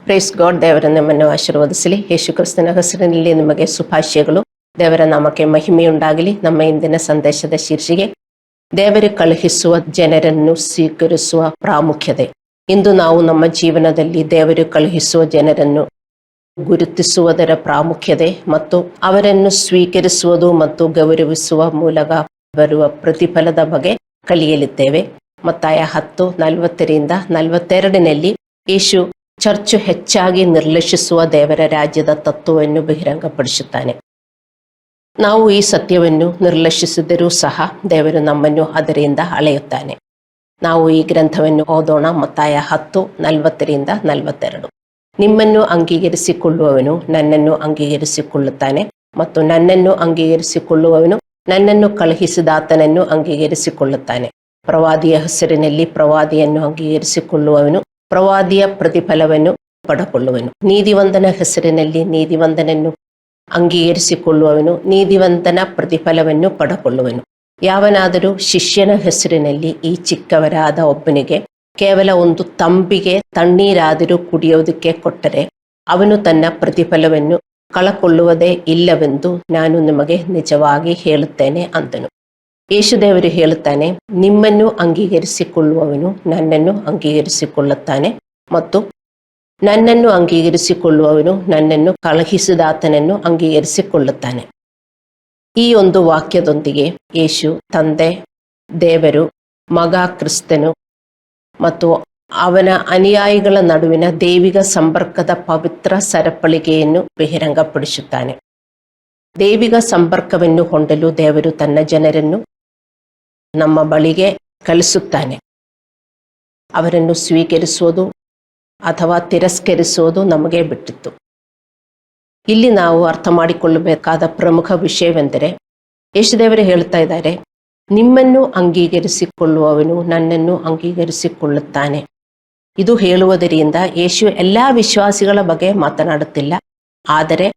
Praise God. ದೇವರ ನಮ್ಮನ್ನು ಆಶೀರ್ವದಿಸಲಿ. ಯೇಸು ಕ್ರಿಸ್ತನ ಹೆಸರಿನಲ್ಲಿ ನಿಮಗೆ ಶುಭಾಶಯಗಳು. ದೇವರ ನಾಮಕ್ಕೆ ಮಹಿಮೆಯುಂಟಾಗಲಿ. ನಮ್ಮ ಇಂದಿನ ಸಂದೇಶದ ಶೀರ್ಷಿಕೆ ದೇವರು ಕಳುಹಿಸುವ ಜನರನ್ನು ಸ್ವೀಕರಿಸುವ ಪ್ರಾಮುಖ್ಯತೆ. ಇಂದು ನಾವು ನಮ್ಮ ಜೀವನದಲ್ಲಿ ದೇವರು ಕಳುಹಿಸುವ ಜನರನ್ನು ಗುರುತಿಸುವುದರ ಪ್ರಾಮುಖ್ಯತೆ ಮತ್ತು ಅವರನ್ನು ಸ್ವೀಕರಿಸುವುದು ಮತ್ತು ಗೌರವಿಸುವ ಮೂಲಕ ಬರುವ ಪ್ರತಿಫಲದ ಬಗ್ಗೆ ಕಲಿಯಲಿದ್ದೇವೆ. ಮತ್ತಾಯ 10:40-42 ಯೇಸು ಚರ್ಚು ಹೆಚ್ಚಾಗಿ ನಿರ್ಲಕ್ಷಿಸುವ ದೇವರ ರಾಜ್ಯದ ತತ್ವವನ್ನು ಬಹಿರಂಗಪಡಿಸುತ್ತಾನೆ. ನಾವು ಈ ಸತ್ಯವನ್ನು ನಿರ್ಲಕ್ಷಿಸಿದರೂ ಸಹ ದೇವರು ನಮ್ಮನ್ನು ಅದರಿಂದ ಅಳೆಯುತ್ತಾನೆ. ನಾವು ಈ ಗ್ರಂಥವನ್ನು ಓದೋಣ. ಮತ್ತಾಯ 10:40-42. ನಿಮ್ಮನ್ನು ಅಂಗೀಕರಿಸಿಕೊಳ್ಳುವವನು ನನ್ನನ್ನು ಅಂಗೀಕರಿಸಿಕೊಳ್ಳುತ್ತಾನೆ ಮತ್ತು ನನ್ನನ್ನು ಅಂಗೀಕರಿಸಿಕೊಳ್ಳುವವನು ನನ್ನನ್ನು ಕಳುಹಿಸಿದಾತನನ್ನು ಅಂಗೀಕರಿಸಿಕೊಳ್ಳುತ್ತಾನೆ. ಪ್ರವಾದಿಯ ಹೆಸರಿನಲ್ಲಿ ಪ್ರವಾದಿಯನ್ನು ಅಂಗೀಕರಿಸಿಕೊಳ್ಳುವವನು ಪ್ರವಾದಿಯ ಪ್ರತಿಫಲವನ್ನು ಪಡೆದುಕೊಳ್ಳುವನು. ನೀತಿವಂತನ ಹೆಸರಿನಲ್ಲಿ ನೀತಿವಂತನನ್ನು ಅಂಗೀಕರಿಸಿಕೊಳ್ಳುವವನು ನೀತಿವಂತನ ಪ್ರತಿಫಲವನ್ನು ಪಡೆದುಕೊಳ್ಳುವನು. ಯಾವನಾದರೂ ಶಿಷ್ಯನ ಹೆಸರಿನಲ್ಲಿ ಈ ಚಿಕ್ಕವರಾದ ಒಬ್ಬನಿಗೆ ಕೇವಲ ಒಂದು ತಂಬಿಗೆ ತಣ್ಣೀರಾದರೂ ಕುಡಿಯೋದಕ್ಕೆ ಕೊಟ್ಟರೆ ಅವನು ತನ್ನ ಪ್ರತಿಫಲವನ್ನು ಕಳಕೊಳ್ಳುವುದೇ ಇಲ್ಲವೆಂದು ನಾನು ನಿಮಗೆ ನಿಜವಾಗಿ ಹೇಳುತ್ತೇನೆ ಅಂದನು. ಯೇಸುದೇವರು ಹೇಳುತ್ತಾನೆ, ನಿಮ್ಮನ್ನು ಅಂಗೀಕರಿಸಿಕೊಳ್ಳುವವನು ನನ್ನನ್ನು ಅಂಗೀಕರಿಸಿಕೊಳ್ಳುತ್ತಾನೆ ಮತ್ತು ನನ್ನನ್ನು ಅಂಗೀಕರಿಸಿಕೊಳ್ಳುವವನು ನನ್ನನ್ನು ಕಳುಹಿಸಿದಾತನನ್ನು ಅಂಗೀಕರಿಸಿಕೊಳ್ಳುತ್ತಾನೆ. ಈ ಒಂದು ವಾಕ್ಯದೊಂದಿಗೆ ಯೇಸು ತಂದೆ, ದೇವರು, ಮಗ ಕ್ರಿಸ್ತನು ಮತ್ತು ಅವನ ಅನುಯಾಯಿಗಳ ನಡುವಿನ ದೈವಿಕ ಸಂಪರ್ಕದ ಪವಿತ್ರ ಸರಪಳಿಗೆಯನ್ನು ಬಹಿರಂಗಪಡಿಸುತ್ತಾನೆ. ದೈವಿಕ ಸಂಪರ್ಕವನ್ನು ಹೊಂದಲು ದೇವರು ತನ್ನ ಜನರನ್ನು ನಮ್ಮ ಬಳಿಗೆ ಕಳಿಸುತ್ತಾನೆ. ಅವರನ್ನು ಸ್ವೀಕರಿಸುವುದು ಅಥವಾ ತಿರಸ್ಕರಿಸುವುದು ನಮಗೆ ಬಿಟ್ಟಿತ್ತು. ಇಲ್ಲಿ ನಾವು ಅರ್ಥ ಮಾಡಿಕೊಳ್ಳಬೇಕಾದ ಪ್ರಮುಖ ವಿಷಯವೆಂದರೆ ಯೇಸುದೇವರು ಹೇಳ್ತಾ ಇದ್ದಾರೆ, ನಿಮ್ಮನ್ನು ಅಂಗೀಕರಿಸಿಕೊಳ್ಳುವವನು ನನ್ನನ್ನು ಅಂಗೀಕರಿಸಿಕೊಳ್ಳುತ್ತಾನೆ. ಇದು ಹೇಳುವುದರಿಂದ ಯೇಸು ಎಲ್ಲ ವಿಶ್ವಾಸಿಗಳ ಬಗ್ಗೆ ಮಾತನಾಡುತ್ತಿಲ್ಲ, ಆದರೆ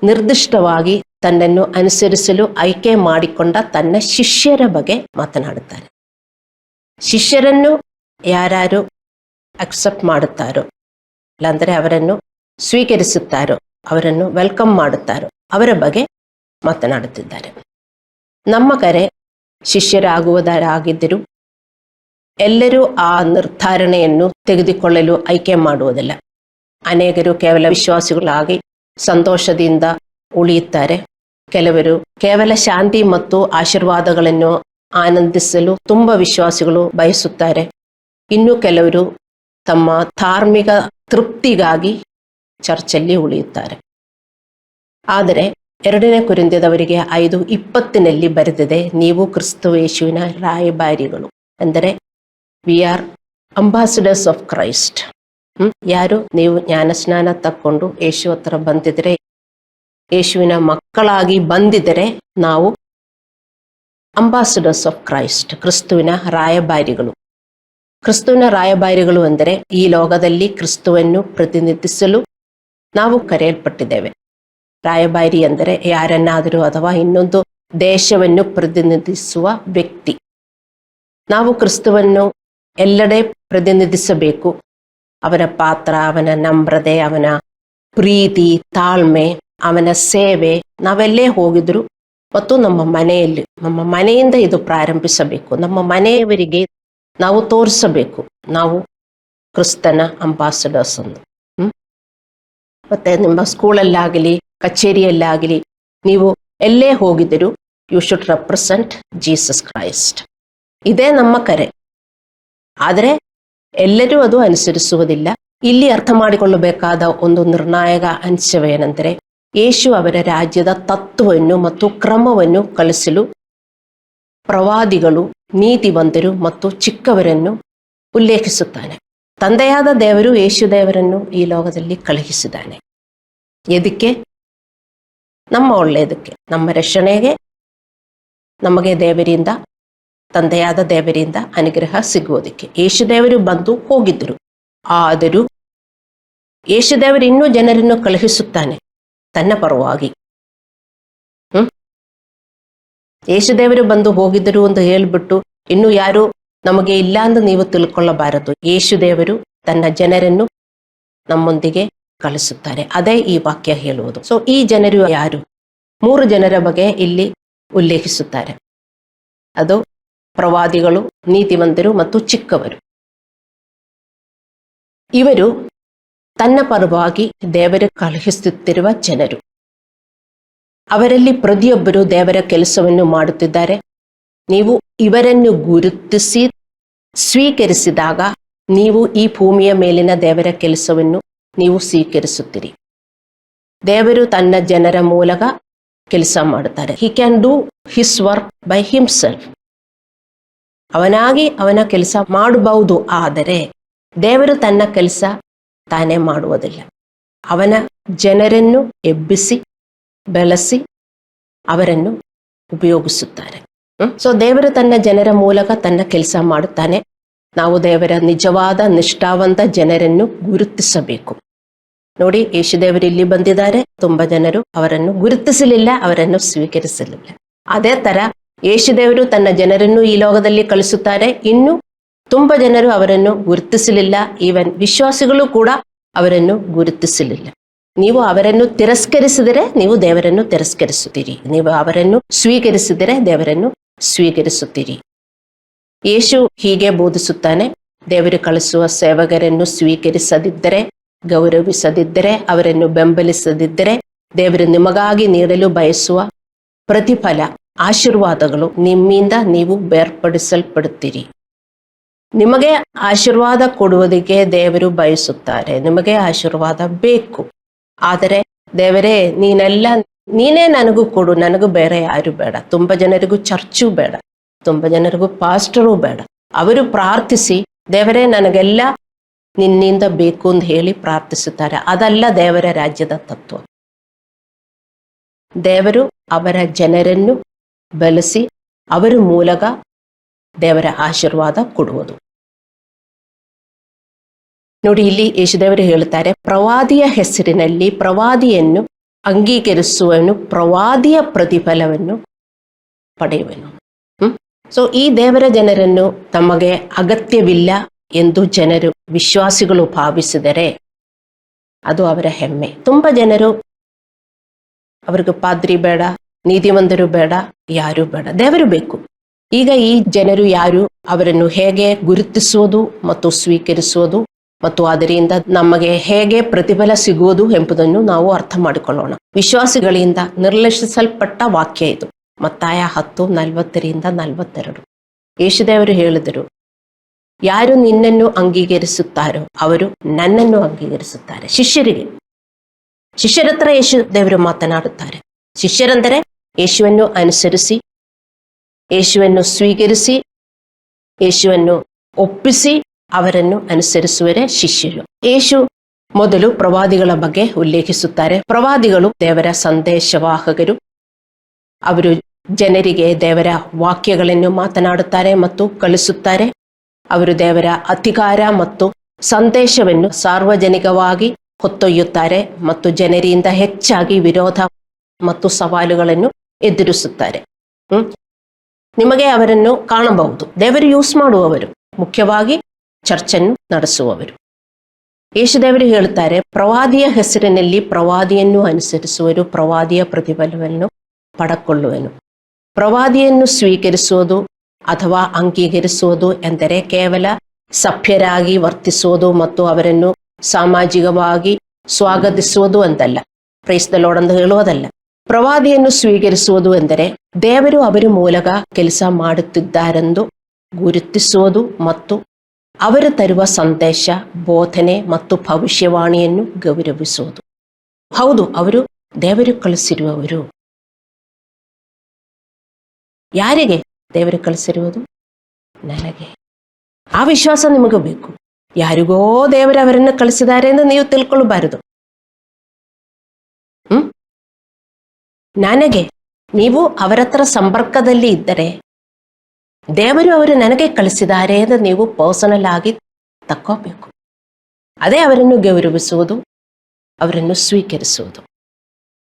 ನಿರ್ದಿಷ್ಟವಾಗಿ ತನ್ನನ್ನು ಅನುಸರಿಸಲು ಆಯ್ಕೆ ಮಾಡಿಕೊಂಡ ತನ್ನ ಶಿಷ್ಯರ ಬಗ್ಗೆ ಮಾತನಾಡುತ್ತಾರೆ. ಶಿಷ್ಯರನ್ನು ಯಾರು ಅಕ್ಸೆಪ್ಟ್ ಮಾಡುತ್ತಾರೋ, ಇಲ್ಲಾಂದರೆ ಅವರನ್ನು ಸ್ವೀಕರಿಸುತ್ತಾರೋ, ಅವರನ್ನು ವೆಲ್ಕಮ್ ಮಾಡುತ್ತಾರೋ ಅವರ ಬಗ್ಗೆ ಮಾತನಾಡುತ್ತಿದ್ದಾರೆ. ನಮ್ಮ ಕರೆ ಶಿಷ್ಯರಾಗುವುದರಾಗಿದ್ದರೂ ಎಲ್ಲರೂ ಆ ನಿರ್ಧಾರಣೆಯನ್ನು ತೆಗೆದುಕೊಳ್ಳಲು ಆಯ್ಕೆ ಮಾಡುವುದಿಲ್ಲ. ಅನೇಕರು ಕೇವಲ ವಿಶ್ವಾಸಿಗಳಾಗಿ ಸಂತೋಷದಿಂದ ಉಳಿಯುತ್ತಾರೆ. ಕೆಲವರು ಕೇವಲ ಶಾಂತಿ ಮತ್ತು ಆಶೀರ್ವಾದಗಳನ್ನು ಆನಂದಿಸಲು ತುಂಬ ವಿಶ್ವಾಸಿಗಳು ಬಯಸುತ್ತಾರೆ. ಇನ್ನು ಕೆಲವರು ತಮ್ಮ ಧಾರ್ಮಿಕ ತೃಪ್ತಿಗಾಗಿ ಚರ್ಚಲ್ಲಿ ಉಳಿಯುತ್ತಾರೆ. ಆದರೆ 2 ಕೊರಿಂಥದವರಿಗೆ 5:20 ಬರೆದಿದೆ, ನೀವು ಕ್ರಿಸ್ತ ಯೇಸುವಿನ ರಾಯಭಾರಿಗಳು, ಅಂದರೆ we are ambassadors of Christ. ಯಾರು? ನೀವು ಜ್ಞಾನಸ್ನಾನ ತಕ್ಕೊಂಡು ಯೇಸು ಹತ್ರ ಬಂದಿದ್ರೆ, ಯೇಸುವಿನ ಮಕ್ಕಳಾಗಿ ಬಂದಿದ್ದರೆ ನಾವು ಅಂಬಾಸಿಡರ್ಸ್ ಆಫ್ ಕ್ರೈಸ್ಟ್, ಕ್ರಿಸ್ತುವಿನ ರಾಯಭಾರಿಗಳು. ಕ್ರಿಸ್ತುವಿನ ರಾಯಭಾರಿಗಳು ಅಂದರೆ ಈ ಲೋಕದಲ್ಲಿ ಕ್ರಿಸ್ತುವನ್ನು ಪ್ರತಿನಿಧಿಸಲು ನಾವು ಕರೆಯಲ್ಪಟ್ಟಿದ್ದೇವೆ. ರಾಯಭಾರಿ ಅಂದರೆ ಯಾರನ್ನಾದರೂ ಅಥವಾ ಇನ್ನೊಂದು ದೇಶವನ್ನು ಪ್ರತಿನಿಧಿಸುವ ವ್ಯಕ್ತಿ. ನಾವು ಕ್ರಿಸ್ತುವನ್ನು ಎಲ್ಲೆಡೆ ಪ್ರತಿನಿಧಿಸಬೇಕು. ಅವನ ಪಾತ್ರ, ಅವನ ನಮ್ರತೆ, ಅವನ ಪ್ರೀತಿ, ತಾಳ್ಮೆ, ಅವನ ಸೇವೆ ನಾವೆಲ್ಲೇ ಹೋಗಿದ್ರು ಮತ್ತು ನಮ್ಮ ಮನೆಯಿಂದ ಇದು ಪ್ರಾರಂಭಿಸಬೇಕು. ನಮ್ಮ ಮನೆಯವರಿಗೆ ನಾವು ತೋರಿಸಬೇಕು ನಾವು ಕ್ರಿಸ್ತನ ಅಂಬಾಸಿಡರ್ಸ್ ಎಂದು. ಮತ್ತೆ ನಿಮ್ಮ ಸ್ಕೂಲಲ್ಲಾಗಲಿ ಕಚೇರಿಯಲ್ಲಾಗಲಿ ನೀವು ಎಲ್ಲೇ ಹೋಗಿದ್ದರೂ you should represent Jesus Christ. ಇದೇ ನಮ್ಮ ಕರೆ. ಆದರೆ ಎಲ್ಲರೂ ಅದು ಅನುಸರಿಸುವುದಿಲ್ಲ. ಇಲ್ಲಿ ಅರ್ಥ ಮಾಡಿಕೊಳ್ಳಬೇಕಾದ ಒಂದು ನಿರ್ಣಾಯಕ ಅಂಶವೇನೆಂದರೆ, ಯೇಸು ಅವರ ರಾಜ್ಯದ ತತ್ವವನ್ನು ಮತ್ತು ಕ್ರಮವನ್ನು ಕಲಿಸಲು ಪ್ರವಾದಿಗಳು, ನೀತಿವಂತರು ಮತ್ತು ಚಿಕ್ಕವರನ್ನು ಉಲ್ಲೇಖಿಸುತ್ತಾನೆ. ತಂದೆಯಾದ ದೇವರು ಯೇಸು ದೇವರನ್ನು ಈ ಲೋಕದಲ್ಲಿ ಕಳುಹಿಸಿದ್ದಾನೆ. ಎದಕ್ಕೆ? ನಮ್ಮ ಒಳ್ಳೆಯದಕ್ಕೆ, ನಮ್ಮ ರಕ್ಷಣೆಗೆ. ನಮಗೆ ದೇವರಿಂದ, ತಂದೆಯಾದ ದೇವರಿಂದ ಅನುಗ್ರಹ ಸಿಗುವುದಕ್ಕೆ ಯೇಸು ದೇವರು ಬಂದು ಹೋಗಿದ್ದರು. ಆದರೂ ಯೇಸು ದೇವರು ಇನ್ನೂ ಜನರನ್ನು ಕಳುಹಿಸುತ್ತಾನೆ ತನ್ನ ಪರವಾಗಿ. ಯೇಸುದೇವರು ಬಂದು ಹೋಗಿದ್ದರು ಅಂತ ಹೇಳಿಬಿಟ್ಟು ಇನ್ನು ಯಾರು ನಮಗೆ ಇಲ್ಲ ಎಂದು ನೀವು ತಿಳ್ಕೊಳ್ಳಬಾರದು. ಯೇಸುದೇವರು ತನ್ನ ಜನರನ್ನು ನಮ್ಮೊಂದಿಗೆ ಕಳಿಸುತ್ತಾರೆ. ಅದೇ ಈ ವಾಕ್ಯ ಹೇಳುವುದು. ಸೊ ಈ ಜನರು ಯಾರು? 3 ಜನರ ಬಗ್ಗೆ ಇಲ್ಲಿ ಉಲ್ಲೇಖಿಸುತ್ತಾರೆ. ಅದು ಪ್ರವಾದಿಗಳು, ನೀತಿವಂತರು ಮತ್ತು ಚಿಕ್ಕವರು. ಇವರು ತನ್ನ ಪರವಾಗಿ ದೇವರು ಕಳುಹಿಸುತ್ತಿರುವ ಜನರು. ಅವರಲ್ಲಿ ಪ್ರತಿಯೊಬ್ಬರು ದೇವರ ಕೆಲಸವನ್ನು ಮಾಡುತ್ತಿದ್ದಾರೆ. ನೀವು ಇವರನ್ನು ಗುರುತಿಸಿ ಸ್ವೀಕರಿಸಿದಾಗ ನೀವು ಈ ಭೂಮಿಯ ಮೇಲಿನ ದೇವರ ಕೆಲಸವನ್ನು ನೀವು ಸ್ವೀಕರಿಸುತ್ತೀರಿ. ದೇವರು ತನ್ನ ಜನರ ಮೂಲಕ ಕೆಲಸ ಮಾಡುತ್ತಾರೆ. He can do his work by himself. ಅವನಾಗಿ ಅವನ ಕೆಲಸ ಮಾಡಬಹುದು, ಆದರೆ ದೇವರು ತನ್ನ ಕೆಲಸ ತಾನೇ ಮಾಡುವುದಿಲ್ಲ. ಅವನ ಜನರನ್ನು ಎಬ್ಬಿಸಿ ಬೆಳೆಸಿ ಅವರನ್ನು ಉಪಯೋಗಿಸುತ್ತಾರೆ. ಸೊ ದೇವರು ತನ್ನ ಜನರ ಮೂಲಕ ತನ್ನ ಕೆಲಸ ಮಾಡುತ್ತಾನೆ. ನಾವು ದೇವರ ನಿಜವಾದ ನಿಷ್ಠಾವಂತ ಜನರನ್ನು ಗುರುತಿಸಬೇಕು. ನೋಡಿ, ಯೇಸುದೇವರು ಇಲ್ಲಿ ಬಂದಿದ್ದಾರೆ. ತುಂಬಾ ಜನರು ಅವರನ್ನು ಗುರುತಿಸಲಿಲ್ಲ, ಅವರನ್ನು ಸ್ವೀಕರಿಸಲಿಲ್ಲ. ಅದೇ ತರ ಯೇಸುದೇವರು ತನ್ನ ಜನರನ್ನು ಈ ಲೋಕದಲ್ಲಿ ಕಳಿಸುತ್ತಾರೆ. ಇನ್ನು ತುಂಬಾ ಜನರು ಅವರನ್ನು ಗುರುತಿಸಲಿಲ್ಲ. ಈವನ್ ವಿಶ್ವಾಸಿಗಳು ಕೂಡ ಅವರನ್ನು ಗುರುತಿಸಲಿಲ್ಲ. ನೀವು ಅವರನ್ನು ತಿರಸ್ಕರಿಸಿದರೆ ನೀವು ದೇವರನ್ನು ತಿರಸ್ಕರಿಸುತ್ತೀರಿ. ನೀವು ಅವರನ್ನು ಸ್ವೀಕರಿಸಿದರೆ ದೇವರನ್ನು ಸ್ವೀಕರಿಸುತ್ತೀರಿ. ಯೇಸು ಹೀಗೆ ಬೋಧಿಸುತ್ತಾನೆ. ದೇವರು ಕಳಿಸುವ ಸೇವಕರನ್ನು ಸ್ವೀಕರಿಸದಿದ್ದರೆ, ಗೌರವಿಸದಿದ್ದರೆ, ಅವರನ್ನು ಬೆಂಬಲಿಸದಿದ್ದರೆ ದೇವರು ನಿಮಗಾಗಿ ನೀಡಲು ಬಯಸುವ ಪ್ರತಿಫಲ, ಆಶೀರ್ವಾದಗಳು ನಿಮ್ಮಿಂದ ನೀವು ಬೇರ್ಪಡಿಸಲ್ಪಡುತ್ತೀರಿ. ನಿಮಗೆ ಆಶೀರ್ವಾದ ಕೊಡುವುದಕ್ಕೆ ದೇವರು ಬಯಸುತ್ತಾರೆ. ನಿಮಗೆ ಆಶೀರ್ವಾದ ಬೇಕು. ಆದರೆ ದೇವರೇ, ನೀನೇ ನನಗೂ ಕೊಡು, ನನಗೂ ಬೇರೆ ಯಾರು ಬೇಡ. ತುಂಬಾ ಜನರಿಗೂ ಚರ್ಚು ಬೇಡ, ತುಂಬಾ ಜನರಿಗೂ ಪಾಸ್ಟರು ಬೇಡ. ಅವರು ಪ್ರಾರ್ಥಿಸಿ, ದೇವರೇ ನನಗೆಲ್ಲ ನಿನ್ನಿಂದ ಬೇಕು ಅಂತ ಹೇಳಿ ಪ್ರಾರ್ಥಿಸುತ್ತಾರೆ. ಅದಲ್ಲ ದೇವರ ರಾಜ್ಯದ ತತ್ವ. ದೇವರು ಅವರ ಜನರನ್ನು ಬೆಳೆಸಿ ಅವರ ಮೂಲಕ ದೇವರ ಆಶೀರ್ವಾದ ಕೊಡುವುದು. ನೋಡಿ, ಇಲ್ಲಿ ಯೇಸುದೇವರು ಹೇಳುತ್ತಾರೆ, ಪ್ರವಾದಿಯ ಹೆಸರಿನಲ್ಲಿ ಪ್ರವಾದಿಯನ್ನು ಅಂಗೀಕರಿಸುವನು ಪ್ರವಾದಿಯ ಪ್ರತಿಫಲವನ್ನು ಪಡೆಯುವನು. ಸೊ ಈ ದೇವರ ಜನರನ್ನು ತಮಗೆ ಅಗತ್ಯವಿಲ್ಲ ಎಂದು ಜನರು, ವಿಶ್ವಾಸಿಗಳು ಭಾವಿಸಿದರೆ ಅದು ಅವರ ಹೆಮ್ಮೆ. ತುಂಬಾ ಜನರು ಅವರಿಗೆ ಪಾದ್ರಿ ಬೇಡ, ನೀತಿವಂತರು ಬೇಡ, ಯಾರು ಬೇಡ, ದೇವರು ಬೇಕು. ಈಗ ಈ ಜನರು ಯಾರು, ಅವರನ್ನು ಹೇಗೆ ಗುರುತಿಸುವುದು ಮತ್ತು ಸ್ವೀಕರಿಸುವುದು ಮತ್ತು ಅದರಿಂದ ನಮಗೆ ಹೇಗೆ ಪ್ರತಿಫಲ ಸಿಗುವುದು ಎಂಬುದನ್ನು ನಾವು ಅರ್ಥ ಮಾಡಿಕೊಳ್ಳೋಣ. ವಿಶ್ವಾಸಿಗಳಿಂದ ನಿರ್ಲಕ್ಷಿಸಲ್ಪಟ್ಟ ವಾಕ್ಯ ಇದು. ಮತ್ತಾಯ 10:40-42. ಯೇಸುದೇವರು ಹೇಳಿದರು, ಯಾರು ನಿನ್ನನ್ನು ಅಂಗೀಕರಿಸುತ್ತಾರೋ ಅವರು ನನ್ನನ್ನು ಅಂಗೀಕರಿಸುತ್ತಾರೆ. ಶಿಷ್ಯರ ಹತ್ರ ಯೇಸುದೇವರು ಮಾತನಾಡುತ್ತಾರೆ. ಶಿಷ್ಯರೆಂದರೆ ಯೇಸುವನ್ನು ಅನುಸರಿಸಿ, ಯೇಸುವನ್ನು ಸ್ವೀಕರಿಸಿ, ಯೇಸುವನ್ನು ಒಪ್ಪಿಸಿ ಅವರನ್ನು ಅನುಸರಿಸುವರೇ ಶಿಷ್ಯರು. ಯೇಸು ಮೊದಲು ಪ್ರವಾದಿಗಳ ಬಗ್ಗೆ ಉಲ್ಲೇಖಿಸುತ್ತಾರೆ. ಪ್ರವಾದಿಗಳು ದೇವರ ಸಂದೇಶವಾಹಕರು. ಅವರು ಜನರಿಗೆ ದೇವರ ವಾಕ್ಯಗಳನ್ನು ಮಾತನಾಡುತ್ತಾರೆ ಮತ್ತು ಕಳಿಸುತ್ತಾರೆ. ಅವರು ದೇವರ ಅಧಿಕಾರ ಮತ್ತು ಸಂದೇಶವನ್ನು ಸಾರ್ವಜನಿಕವಾಗಿ ಹೊತ್ತೊಯ್ಯುತ್ತಾರೆ ಮತ್ತು ಜನರಿಂದ ಹೆಚ್ಚಾಗಿ ವಿರೋಧ ಮತ್ತು ಸವಾಲುಗಳನ್ನು ಎದುರಿಸುತ್ತಾರೆ. ನಿಮಗೆ ಅವರನ್ನು ಕಾಣಬಹುದು. ದೇವರು ಯೂಸ್ ಮಾಡುವವರು, ಮುಖ್ಯವಾಗಿ ಚರ್ಚನ್ನು ನಡೆಸುವವರು. ಯೇಸುದೇವರು ಹೇಳುತ್ತಾರೆ, ಪ್ರವಾದಿಯ ಹೆಸರಿನಲ್ಲಿ ಪ್ರವಾದಿಯನ್ನು ಅನುಸರಿಸುವರು ಪ್ರವಾದಿಯ ಪ್ರತಿಫಲವನ್ನು ಪಡಕೊಳ್ಳುವನು. ಪ್ರವಾದಿಯನ್ನು ಸ್ವೀಕರಿಸುವುದು ಅಥವಾ ಅಂಗೀಕರಿಸುವುದು ಎಂದರೆ ಕೇವಲ ಸಭ್ಯರಾಗಿ ವರ್ತಿಸುವುದು ಮತ್ತು ಅವರನ್ನು ಸಾಮಾಜಿಕವಾಗಿ ಸ್ವಾಗತಿಸುವುದು ಅಂತಲ್ಲ, ಪ್ರೈಸ್ ದ ಲಾರ್ಡ್ ಎಂದು ಹೇಳುವುದಲ್ಲ. ಪ್ರವಾದಿಯನ್ನು ಸ್ವೀಕರಿಸುವುದು ಎಂದರೆ ದೇವರು ಅವರ ಮೂಲಕ ಕೆಲಸ ಮಾಡುತ್ತಿದ್ದಾರೆಂದು ಗುರುತಿಸುವುದು ಮತ್ತು ಅವರು ತರುವ ಸಂದೇಶ, ಬೋಧನೆ ಮತ್ತು ಭವಿಷ್ಯವಾಣಿಯನ್ನು ಗೌರವಿಸುವುದು. ಹೌದು, ಅವರು ದೇವರು ಕಳಿಸಿರುವವರು. ಯಾರಿಗೆ ದೇವರು ಕಳಿಸಿರುವುದು? ನನಗೆ. ಆ ವಿಶ್ವಾಸ ನಿಮಗೆ ಬೇಕು. ಯಾರಿಗೋ ದೇವರು ಅವರನ್ನು ಕಳಿಸಿದ್ದಾರೆ ಎಂದು ನೀವು ತಿಳ್ಕೊಳ್ಬಾರದು. ನನಗೆ, ನೀವು ಅವರ ಹತ್ರ ಸಂಪರ್ಕದಲ್ಲಿ ಇದ್ದರೆ ದೇವರು ಅವರು ನನಗೆ ಕಳಿಸಿದ್ದಾರೆ ಎಂದು ನೀವು ಪರ್ಸನಲ್ ಆಗಿ ತಕ್ಕೋಬೇಕು. ಅದೇ ಅವರನ್ನು ಗೌರವಿಸುವುದು, ಅವರನ್ನು ಸ್ವೀಕರಿಸುವುದು.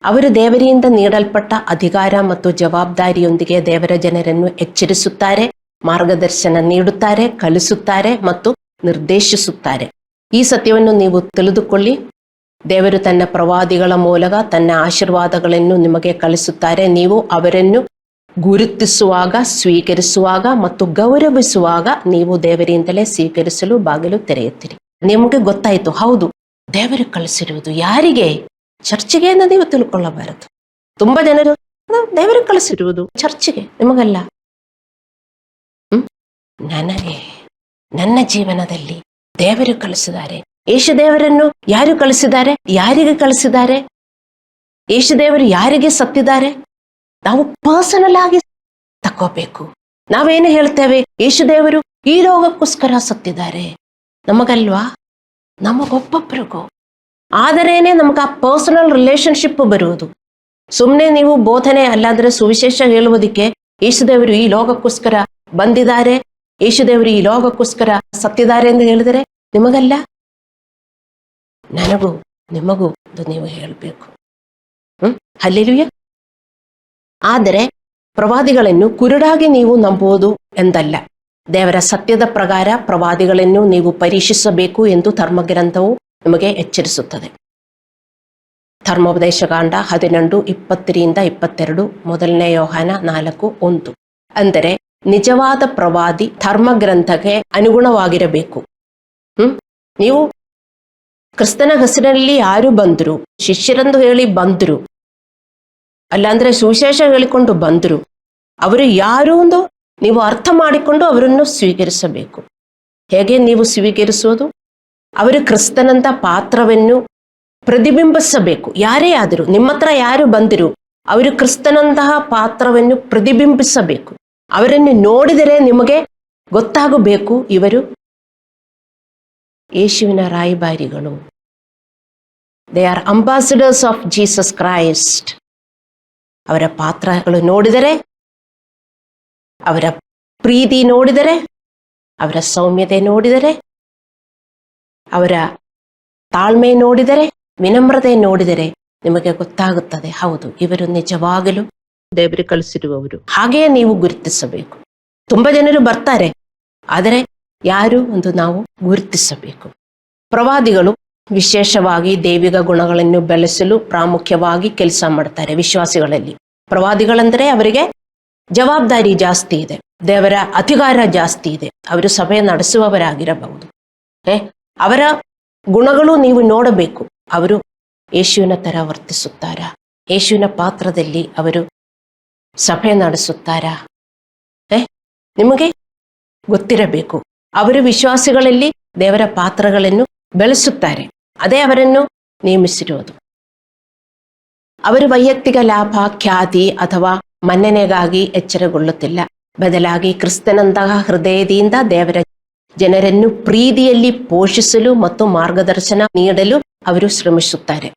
ಅವರು ದೇವರಿಂದ ನೀಡಲ್ಪಟ್ಟ ಅಧಿಕಾರ ಮತ್ತು ಜವಾಬ್ದಾರಿಯೊಂದಿಗೆ ದೇವರ ಜನರನ್ನು ಎಚ್ಚರಿಸುತ್ತಾರೆ, ಮಾರ್ಗದರ್ಶನ ನೀಡುತ್ತಾರೆ, ಕಲಿಸುತ್ತಾರೆ ಮತ್ತು ನಿರ್ದೇಶಿಸುತ್ತಾರೆ. ಈ ಸತ್ಯವನ್ನು ನೀವು ತಿಳಿದುಕೊಳ್ಳಿ. ದೇವರು ತನ್ನ ಪ್ರವಾದಿಗಳ ಮೂಲಕ ತನ್ನ ಆಶೀರ್ವಾದಗಳನ್ನು ನಿಮಗೆ ಕಳಿಸುತ್ತಾರೆ. ನೀವು ಅವರನ್ನು ಗುರುತಿಸುವಾಗ, ಸ್ವೀಕರಿಸುವಾಗ ಮತ್ತು ಗೌರವಿಸುವಾಗ ನೀವು ದೇವರಿಂದಲೇ ಸ್ವೀಕರಿಸಲು ಬಾಗಿಲು ತೆರೆಯುತ್ತೀರಿ. ನಿಮಗೆ ಗೊತ್ತಾಯಿತು, ಹೌದು ದೇವರು ಕಳಿಸಿರುವುದು ಯಾರಿಗೆ? ಚರ್ಚಿಗೆ ಎಂದು ನೀವು ತಿಳ್ಕೊಳ್ಳಬಾರದು. ತುಂಬಾ ಜನರು ದೇವರು ಕಳಿಸಿರುವುದು ಚರ್ಚಿಗೆ, ನಿಮಗಲ್ಲ. ನನಗೆ, ನನ್ನ ಜೀವನದಲ್ಲಿ ದೇವರು ಕಳಿಸಿದ್ದಾರೆ. ಯೇಸು ದೇವರನ್ನು ಯಾರು ಕಳಿಸಿದ್ದಾರೆ? ಯಾರಿಗೆ ಕಳಿಸಿದ್ದಾರೆ? ಯೇಸು ದೇವರು ಯಾರಿಗೆ ಸತ್ತಿದ್ದಾರೆ? ನಾವು ಪರ್ಸನಲ್ ಆಗಿ ತಕೋಬೇಕು. ನಾವೇನು ಹೇಳ್ತೇವೆ? ಯೇಸು ದೇವರು ಈ ರೋಗಕ್ಕೋಸ್ಕರ ಸತ್ತಿದ್ದಾರೆ. ನಮಗಲ್ವಾ? ನಮಗೊಬ್ಬೊಬ್ಬರಿಗೂ. ಆದರೇನೆ ನಮಗೆ ಆ ಪರ್ಸನಲ್ ರಿಲೇಶನ್ಶಿಪ್ ಬರುವುದು. ಸುಮ್ಮನೆ ನೀವು ಬೋಧನೆ ಅಲ್ಲಾಂದ್ರೆ ಸುವಿಶೇಷ ಹೇಳುವುದಕ್ಕೆ ಯೇಸು ದೇವರು ಈ ಲೋಕಕ್ಕೋಸ್ಕರ ಬಂದಿದ್ದಾರೆ, ಯೇಸು ದೇವರು ಈ ಲೋಕಕ್ಕೋಸ್ಕರ ಸತ್ತಿದ್ದಾರೆ ಎಂದು ಹೇಳಿದರೆ ನಿಮಗಲ್ಲ, ನನಗೂ ನಿಮಗೂ ಅದು ನೀವು ಹೇಳಬೇಕು. ಹಲ್ಲೆಲೂಯಾ. ಆದರೆ ಪ್ರವಾದಿಗಳನ್ನು ಕುರುಡಾಗಿ ನೀವು ನಂಬುವುದು ಎಂದಲ್ಲ. ದೇವರ ಸತ್ಯದ ಪ್ರಕಾರ ಪ್ರವಾದಿಗಳನ್ನು ನೀವು ಪರೀಕ್ಷಿಸಬೇಕು ಎಂದು ಧರ್ಮಗ್ರಂಥವು ನಿಮಗೆ ಎಚ್ಚರಿಸುತ್ತದೆ. ಧರ್ಮೋಪದೇಶಕಾಂಡ 11:20-22, 1 ಯೋಹಾನ 4:1. ಅಂದರೆ ನಿಜವಾದ ಪ್ರವಾದಿ ಧರ್ಮಗ್ರಂಥಕ್ಕೆ ಅನುಗುಣವಾಗಿರಬೇಕು. ನೀವು ಕ್ರಿಸ್ತನ ಹೆಸರಿನಲ್ಲಿ ಯಾರು ಬಂದರು, ಶಿಷ್ಯರೆಂದು ಹೇಳಿ ಬಂದರು, ಅಲ್ಲಾಂದ್ರೆ ಸುವಿಶೇಷ ಹೇಳಿಕೊಂಡು ಬಂದರು, ಅವರು ಯಾರು ಎಂದು ನೀವು ಅರ್ಥ ಮಾಡಿಕೊಂಡು ಅವರನ್ನು ಸ್ವೀಕರಿಸಬೇಕು. ಹೇಗೆ ನೀವು ಸ್ವೀಕರಿಸುವುದು? ಅವರು ಕ್ರಿಸ್ತನಂತ ಪಾತ್ರವನ್ನು ಪ್ರತಿಬಿಂಬಿಸಬೇಕು. ಯಾರೇ ಆದರೂ ನಿಮ್ಮ ಹತ್ರ ಯಾರು ಬಂದಿರು, ಅವರು ಕ್ರಿಸ್ತನಂತಹ ಪಾತ್ರವನ್ನು ಪ್ರತಿಬಿಂಬಿಸಬೇಕು. ಅವರನ್ನು ನೋಡಿದರೆ ನಿಮಗೆ ಗೊತ್ತಾಗಬೇಕು, ಇವರು ಯೇಸುವಿನ ರಾಯಭಾರಿಗಳು. They are ambassadors of Jesus Christ. ಅವರ ಪಾತ್ರಗಳು ನೋಡಿದರೆ, ಅವರ ಪ್ರೀತಿ ನೋಡಿದರೆ, ಅವರ ಸೌಮ್ಯತೆ ನೋಡಿದರೆ, ಅವರ ತಾಳ್ಮೆ ನೋಡಿದರೆ, ವಿನಮ್ರತೆ ನೋಡಿದರೆ ನಿಮಗೆ ಗೊತ್ತಾಗುತ್ತದೆ, ಹೌದು ಇವರು ನಿಜವಾಗಲೂ ದೇವರು ಕಳಿಸಿರುವವರು. ಹಾಗೆಯೇ ನೀವು ಗುರುತಿಸಬೇಕು. ತುಂಬಾ ಜನರು ಬರ್ತಾರೆ, ಆದರೆ ಯಾರು ಎಂದು ನಾವು ಗುರುತಿಸಬೇಕು. ಪ್ರವಾದಿಗಳು ವಿಶೇಷವಾಗಿ ದೈವಿಕ ಗುಣಗಳನ್ನು ಬೆಳೆಸಲು ಪ್ರಾಮುಖ್ಯವಾಗಿ ಕೆಲಸ ಮಾಡ್ತಾರೆ. ವಿಶ್ವಾಸಿಗಳಲ್ಲಿ ಪ್ರವಾದಿಗಳಂದರೆ ಅವರಿಗೆ ಜವಾಬ್ದಾರಿ ಜಾಸ್ತಿ ಇದೆ, ದೇವರ ಅಧಿಕಾರ ಜಾಸ್ತಿ ಇದೆ. ಅವರು ಸಭೆ ನಡೆಸುವವರಾಗಿರಬಹುದು. ಅವರ ಗುಣಗಳು ನೀವು ನೋಡಬೇಕು. ಅವರು ಯೇಸುವಿನ ತರ ವರ್ತಿಸುತ್ತಾರಾ? ಯೇಸುವಿನ ಪಾತ್ರದಲ್ಲಿ ಅವರು ಸಭೆ ನಡೆಸುತ್ತಾರಾ? ನಿಮಗೆ ಗೊತ್ತಿರಬೇಕು. ಅವರು ವಿಶ್ವಾಸಿಗಳಲ್ಲಿ ದೇವರ ಪಾತ್ರಗಳನ್ನು ಬೆಳೆಸುತ್ತಾರೆ. ಅದೇ ಅವರನ್ನು ನೇಮಿಸಿರುವುದು. ಅವರು ವೈಯಕ್ತಿಕ ಲಾಭ, ಖ್ಯಾತಿ ಅಥವಾ ಮನ್ನಣೆಗಾಗಿ ಎಚ್ಚರಗೊಳ್ಳುತ್ತಿಲ್ಲ. ಬದಲಾಗಿ ಕ್ರಿಸ್ತನಂತಹ ಹೃದಯದಿಂದ ದೇವರ ಜನರನ್ನು ಪ್ರೀತಿಯಲ್ಲಿ ಪೋಷಿಸಲು ಮತ್ತು ಮಾರ್ಗದರ್ಶನ ನೀಡಲು ಅವರು ಶ್ರಮಿಸುತ್ತಾರೆ.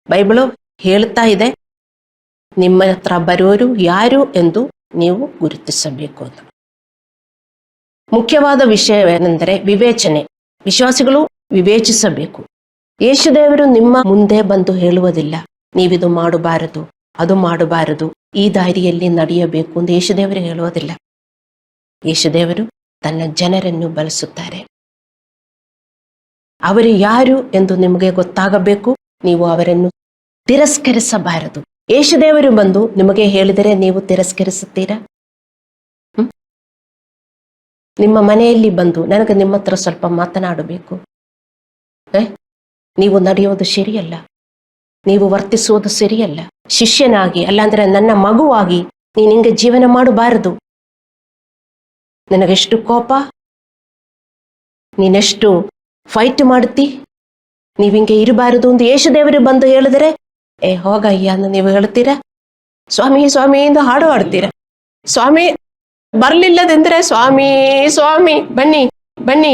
ಬೈಬಲು ಹೇಳುತ್ತಾ ಇದೆ, ನಿಮ್ಮ ಹತ್ರ ಬರುವವರು ಯಾರು ಎಂದು ನೀವು ಗುರುತಿಸಬೇಕು ಅಂತ. ಮುಖ್ಯವಾದ ವಿಷಯವೇನೆಂದರೆ ವಿವೇಚನೆ. ವಿಶ್ವಾಸಿಗಳು ವಿವೇಚಿಸಬೇಕು. ಯೇಸುದೇವರು ನಿಮ್ಮ ಮುಂದೆ ಬಂದು ಹೇಳುವುದಿಲ್ಲ, ನೀವಿದು ಮಾಡಬಾರದು, ಅದು ಮಾಡಬಾರದು, ಈ ದಾರಿಯಲ್ಲಿ ನಡೆಯಬೇಕು ಎಂದು ಯೇಸುದೇವರು ಹೇಳುವುದಿಲ್ಲ. ಯೇಸುದೇವರು ತನ್ನ ಜನರನ್ನು ಬಳಸುತ್ತಾರೆ. ಅವರು ಯಾರು ಎಂದು ನಿಮಗೆ ಗೊತ್ತಾಗಬೇಕು. ನೀವು ಅವರನ್ನು ತಿರಸ್ಕರಿಸಬಾರದು. ಯೇಸುದೇವರು ಬಂದು ನಿಮಗೆ ಹೇಳಿದರೆ ನೀವು ತಿರಸ್ಕರಿಸುತ್ತೀರಾ? ನಿಮ್ಮ ಮನೆಯಲ್ಲಿ ಬಂದು ನನಗೆ ನಿಮ್ಮ ಹತ್ರ ಸ್ವಲ್ಪ ಮಾತನಾಡಬೇಕು, ನೀವು ನಡೆಯೋದು ಸರಿಯಲ್ಲ, ನೀವು ವರ್ತಿಸುವುದು ಸರಿಯಲ್ಲ, ಶಿಷ್ಯನಾಗಿ ಅಲ್ಲಾಂದ್ರೆ ನನ್ನ ಮಗುವಾಗಿ ನೀನು ಹಿಂಗೆ ಜೀವನ ಮಾಡಬಾರದು, ನನಗೆಷ್ಟು ಕೋಪ, ನೀನೆಷ್ಟು ಫೈಟ್ ಮಾಡ್ತಿ, ನೀವಿಂಗೆ ಇರಬಾರದು ಎಂದು ಯೇಸುದೇವರು ಬಂದು ಹೇಳಿದರೆ ಹೋಗಯ್ಯ ಅಂತ ನೀವು ಹೇಳ್ತೀರಾ? ಸ್ವಾಮಿ ಸ್ವಾಮಿ ಎಂದು ಹಾಡು ಹಾಡ್ತೀರಾ? ಸ್ವಾಮಿ ಬರ್ಲಿಲ್ಲದೆಂದ್ರೆ ಸ್ವಾಮಿ ಸ್ವಾಮಿ ಬನ್ನಿ ಬನ್ನಿ.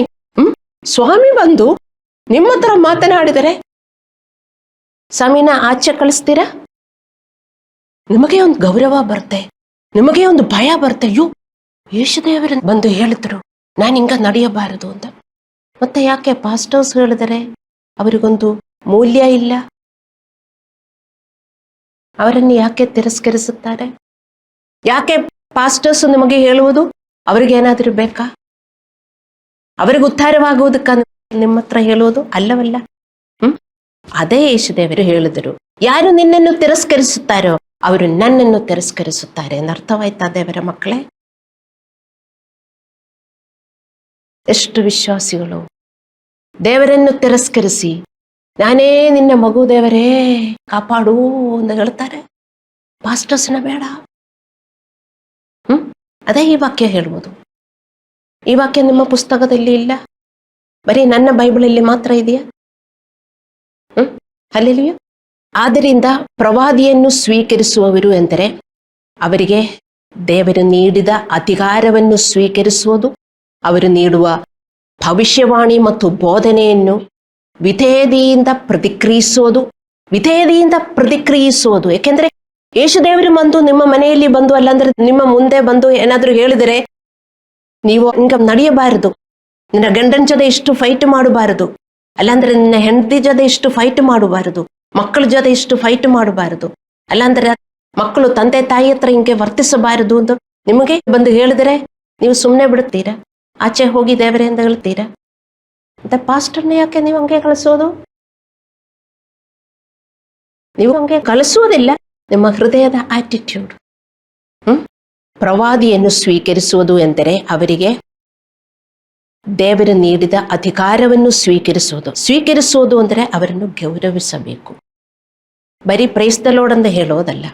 ಸ್ವಾಮಿ ಬಂದು ನಿಮ್ಮ ಹತ್ರ ಮಾತನಾಡಿದರೆ ಸ್ವಾಮಿನ ಆಚೆ ಕಳಿಸ್ತೀರಾ? ನಿಮಗೆ ಒಂದು ಗೌರವ ಬರುತ್ತೆ, ನಿಮಗೆ ಒಂದು ಭಯ ಬರುತ್ತೆ. ಯೇಸುದೇವರು ಬಂದು ಹೇಳಿದ್ರು ನಾನು ಹಿಂಗ ನಡೆಯಬಾರದು ಅಂತ. ಮತ್ತೆ ಯಾಕೆ ಪಾಸ್ಟರ್ಸ್ ಹೇಳಿದರೆ ಅವರಿಗೊಂದು ಮೂಲ್ಯ ಇಲ್ಲ? ಅವರನ್ನು ಯಾಕೆ ತಿರಸ್ಕರಿಸುತ್ತಾರೆ? ಯಾಕೆ ಪಾಸ್ಟರ್ಸ್ ನಿಮಗೆ ಹೇಳುವುದು ಅವರಿಗೇನಾದರೂ ಬೇಕಾ? ಅವರಿಗೆ ಉದ್ಧಾರವಾಗುವುದಕ್ಕ ನಿಮ್ಮ ಹತ್ರ ಹೇಳೋದು ಅಲ್ಲವಲ್ಲ. ಅದೇ ಯೇಸುದೇವರು ಹೇಳಿದರು, ಯಾರು ನಿನ್ನನ್ನು ತಿರಸ್ಕರಿಸುತ್ತಾರೋ ಅವರು ನನ್ನನ್ನು ತಿರಸ್ಕರಿಸುತ್ತಾರೆ ಎಂದು. ಅರ್ಥವಾಯ್ತಾ ದೇವರ ಮಕ್ಕಳೇ? ಎಷ್ಟು ವಿಶ್ವಾಸಿಗಳು ದೇವರನ್ನು ತಿರಸ್ಕರಿಸಿ, ನಾನೇ ನಿನ್ನ ಮಗು ದೇವರೇ ಕಾಪಾಡು ಎಂದು ಹೇಳ್ತಾರೆ. ಪಾಸ್ಟರ್ಸ್ನ ಬೇಡ. ಅದೇ ಈ ವಾಕ್ಯ ಹೇಳುವುದು. ಈ ವಾಕ್ಯ ನಿಮ್ಮ ಪುಸ್ತಕದಲ್ಲಿ ಇಲ್ಲ, ಬರೀ ನನ್ನ ಬೈಬಲಲ್ಲಿ ಮಾತ್ರ ಇದೆಯಾ? ಹಲ್ಲೆಲೂಯಾ. ಆದ್ದರಿಂದ ಪ್ರವಾದಿಯನ್ನು ಸ್ವೀಕರಿಸುವವರು ಎಂದರೆ ಅವರಿಗೆ ದೇವರು ನೀಡಿದ ಅಧಿಕಾರವನ್ನು ಸ್ವೀಕರಿಸುವುದು, ಅವರು ನೀಡುವ ಭವಿಷ್ಯವಾಣಿ ಮತ್ತು ಬೋಧನೆಯನ್ನು ವಿಧೇಯತೆಯಿಂದ ಪ್ರತಿಕ್ರಿಯಿಸೋದು. ಏಕೆಂದ್ರೆ ಯೇಸುದೇವರು ಬಂದು ನಿಮ್ಮ ಮನೆಯಲ್ಲಿ ಬಂದು, ಅಲ್ಲಾಂದ್ರೆ ನಿಮ್ಮ ಮುಂದೆ ಬಂದು ಏನಾದರೂ ಹೇಳಿದರೆ ನೀವು ಹಿಂಗ ನಡೆಯಬಾರದು. ನಿನ್ನ ಗಂಡನ ಜೊತೆ ಇಷ್ಟು ಫೈಟ್ ಮಾಡಬಾರದು, ಅಲ್ಲಾಂದ್ರೆ ನಿನ್ನ ಹೆಂಡತಿ ಜೊತೆ ಇಷ್ಟು ಫೈಟ್ ಮಾಡಬಾರದು, ಮಕ್ಕಳ ಜೊತೆ ಇಷ್ಟು ಫೈಟ್ ಮಾಡಬಾರದು, ಅಲ್ಲಾಂದ್ರೆ ಮಕ್ಕಳು ತಂದೆ ತಾಯಿ ಹತ್ರ ಹಿಂಗೆ ವರ್ತಿಸಬಾರದು ಅಂತ ನಿಮಗೆ ಬಂದು ಹೇಳಿದರೆ ನೀವು ಸುಮ್ಮನೆ ಬಿಡುತ್ತೀರಾ? ಆಚೆ ಹೋಗಿ ದೇವರೇ ಅಂತ ಹೇಳ್ತೀರಾ? ಅಂತ ಪಾಸ್ಟರ್ನ ಯಾಕೆ ನೀವು ಹಂಗೆ ಕಳಿಸೋದು? ನೀವು ಹಂಗೆ ಕಳಿಸುವುದಿಲ್ಲ, ನಿಮ್ಮ ಹೃದಯದ ಆಟಿಟ್ಯೂಡ್. ಪ್ರವಾದಿಯನ್ನು ಸ್ವೀಕರಿಸುವುದು ಎಂದರೆ ಅವರಿಗೆ ದೇವರು ನೀಡಿದ ಅಧಿಕಾರವನ್ನು ಸ್ವೀಕರಿಸುವುದು ಅಂದರೆ ಅವರನ್ನು ಗೌರವಿಸಬೇಕು. ಬರೀ ಪ್ರೈಸ್ ದ ಲಾರ್ಡ್ ಅಂತ ಹೇಳೋದಲ್ಲ.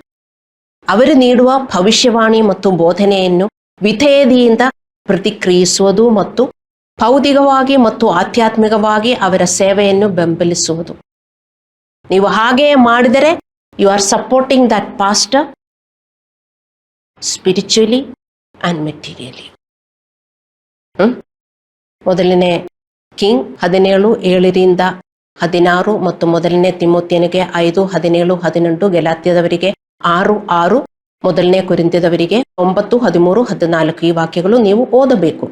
ಅವರು ನೀಡುವ ಭವಿಷ್ಯವಾಣಿ ಮತ್ತು ಬೋಧನೆಯನ್ನು ವಿಧೇಯತೆಯಿಂದ ಪ್ರತಿಕ್ರಿಯಿಸುವುದು ಮತ್ತು ಭೌತಿಕವಾಗಿ ಮತ್ತು ಆಧ್ಯಾತ್ಮಿಕವಾಗಿ ಅವರ ಸೇವೆಯನ್ನು ಬೆಂಬಲಿಸುವುದು. ನೀವು ಹಾಗೆ ಮಾಡಿದರೆ you are supporting that pastor spiritually and materially. ಮೊದಲನೇ ಕಿಂಗ್ 17:7-16 ಮತ್ತು ಮೊದಲನೇ ತಿಮೋಥೆಯನಿಗೆ 5:17-18, ಗೆಲಾತ್ಯದವರಿಗೆ 6:6, ಮೊದಲನೇ ಕೊರಿಂಥದವರಿಗೆ 9:13-14 ಈ ವಾಕ್ಯಗಳು ನೀವು ಓದಬೇಕು.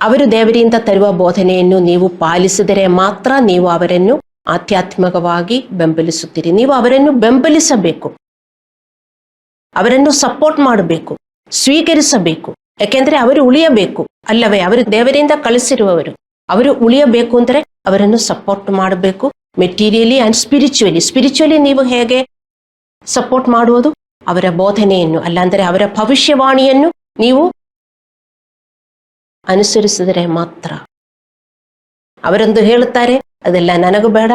ಅವರು ದೇವರಿಂದ ತರುವ ಬೋಧನೆಯನ್ನು ನೀವು ಪಾಲಿಸಿದರೆ ಮಾತ್ರ ನೀವು ಅವರನ್ನು ಆಧ್ಯಾತ್ಮಿಕವಾಗಿ ಬೆಂಬಲಿಸುತ್ತೀರಿ. ನೀವು ಅವರನ್ನು ಬೆಂಬಲಿಸಬೇಕು, ಅವರನ್ನು ಸಪೋರ್ಟ್ ಮಾಡಬೇಕು, ಸ್ವೀಕರಿಸಬೇಕು. ಯಾಕೆಂದ್ರೆ ಅವರು ಉಳಿಯಬೇಕು ಅಲ್ಲವೇ? ಅವರು ದೇವರಿಂದ ಕಳಿಸಿರುವವರು, ಅವರು ಉಳಿಯಬೇಕು ಅಂದರೆ ಅವರನ್ನು ಸಪೋರ್ಟ್ ಮಾಡಬೇಕು. ಮೆಟೀರಿಯಲಿ ಆ್ಯಂಡ್ ಸ್ಪಿರಿಚುವಲಿ ನೀವು ಹೇಗೆ ಸಪೋರ್ಟ್ ಮಾಡುವುದು? ಅವರ ಬೋಧನೆಯನ್ನು, ಅಲ್ಲಾಂದರೆ ಅವರ ಭವಿಷ್ಯವಾಣಿಯನ್ನು ನೀವು ಅನುಸರಿಸಿದರೆ ಮಾತ್ರ. ಅವರೊಂದು ಹೇಳುತ್ತಾರೆ, ಅದೆಲ್ಲ ನನಗೂ ಬೇಡ,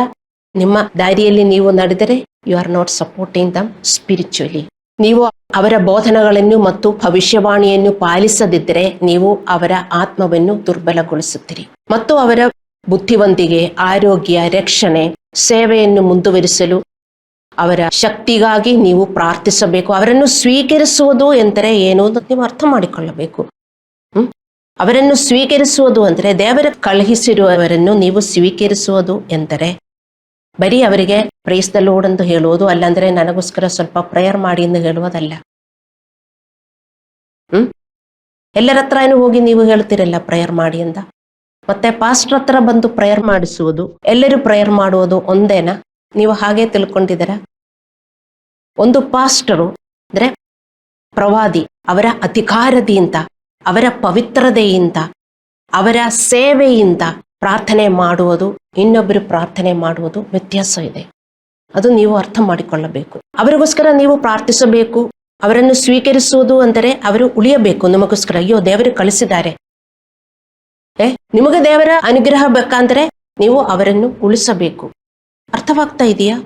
ನಿಮ್ಮ ದಾರಿಯಲ್ಲಿ ನೀವು ನಡೆದರೆ you are not supporting them spiritually. ನೀವು ಅವರ ಬೋಧನೆಗಳನ್ನು ಮತ್ತು ಭವಿಷ್ಯವಾಣಿಯನ್ನು ಪಾಲಿಸದಿದ್ದರೆ ನೀವು ಅವರ ಆತ್ಮವನ್ನು ದುರ್ಬಲಗೊಳಿಸುತ್ತೀರಿ ಮತ್ತು ಅವರ ಬುದ್ಧಿವಂತಿಕೆ, ಆರೋಗ್ಯ, ರಕ್ಷಣೆ, ಸೇವೆಯನ್ನು ಮುಂದುವರಿಸಲು ಅವರ ಶಕ್ತಿಗಾಗಿ ನೀವು ಪ್ರಾರ್ಥಿಸಬೇಕು. ಅವರನ್ನು ಸ್ವೀಕರಿಸುವುದು ಎಂದರೆ ಏನು ಅಂತ ನೀವು ಅರ್ಥ ಮಾಡಿಕೊಳ್ಳಬೇಕು. ಅವರನ್ನು ಸ್ವೀಕರಿಸುವುದು ಅಂದರೆ ದೇವರ ಕಳುಹಿಸಿರುವವರನ್ನು ನೀವು ಸ್ವೀಕರಿಸುವುದು ಎಂದರೆ ಬರೀ ಅವರಿಗೆ ಪ್ರೈಸ್ ದ ಲಾರ್ಡ್ ಎಂದು ಹೇಳುವುದು, ಅಲ್ಲಾಂದ್ರೆ ನನಗೋಸ್ಕರ ಸ್ವಲ್ಪ ಪ್ರೇಯರ್ ಮಾಡಿ ಎಂದು ಹೇಳುವುದಲ್ಲ. ಎಲ್ಲರ ಹತ್ರನೂ ಹೋಗಿ ನೀವು ಹೇಳ್ತೀರಲ್ಲ ಪ್ರೇಯರ್ ಮಾಡಿ ಅಂತ. ಮತ್ತೆ ಪಾಸ್ಟರ್ ಹತ್ರ ಬಂದು ಪ್ರೇಯರ್ ಮಾಡಿಸುವುದು, ಎಲ್ಲರೂ ಪ್ರೇಯರ್ ಮಾಡುವುದು ಒಂದೇನಾ? ನೀವು ಹಾಗೆ ತಿಳ್ಕೊಂಡಿದ್ದೀರಾ? ಒಂದು ಪಾಸ್ಟರು ಅಂದ್ರೆ ಪ್ರವಾದಿ ಅವರ ಅಧಿಕಾರದಿಂದ, ಅವರ ಪವಿತ್ರತೆಯಿಂದ, ಅವರ ಸೇವೆಯಿಂದ ಪ್ರಾರ್ಥನೆ ಮಾಡುವುದು, ಇನ್ನೊಬ್ಬರು ಪ್ರಾರ್ಥನೆ ಮಾಡುವುದು ವ್ಯತ್ಯಾಸ ಇದೆ. ಅದು ನೀವು ಅರ್ಥ ಮಾಡಿಕೊಳ್ಳಬೇಕು. ಅವರಿಗೋಸ್ಕರ ನೀವು ಪ್ರಾರ್ಥಿಸಬೇಕು. ಅವರನ್ನು ಸ್ವೀಕರಿಸುವುದು ಅಂದರೆ ಅವರು ಉಳಿಯಬೇಕು ನಿಮಗೋಸ್ಕರ. ಅಯ್ಯೋ ದೇವರು ಕಳಿಸಿದ್ದಾರೆ, ನಿಮಗೆ ದೇವರ ಅನುಗ್ರಹ ಬೇಕಂದ್ರೆ ನೀವು ಅವರನ್ನು ಉಳಿಸಬೇಕು. ಅರ್ಥವಾಗ್ತಾ ಇದೆಯಾ?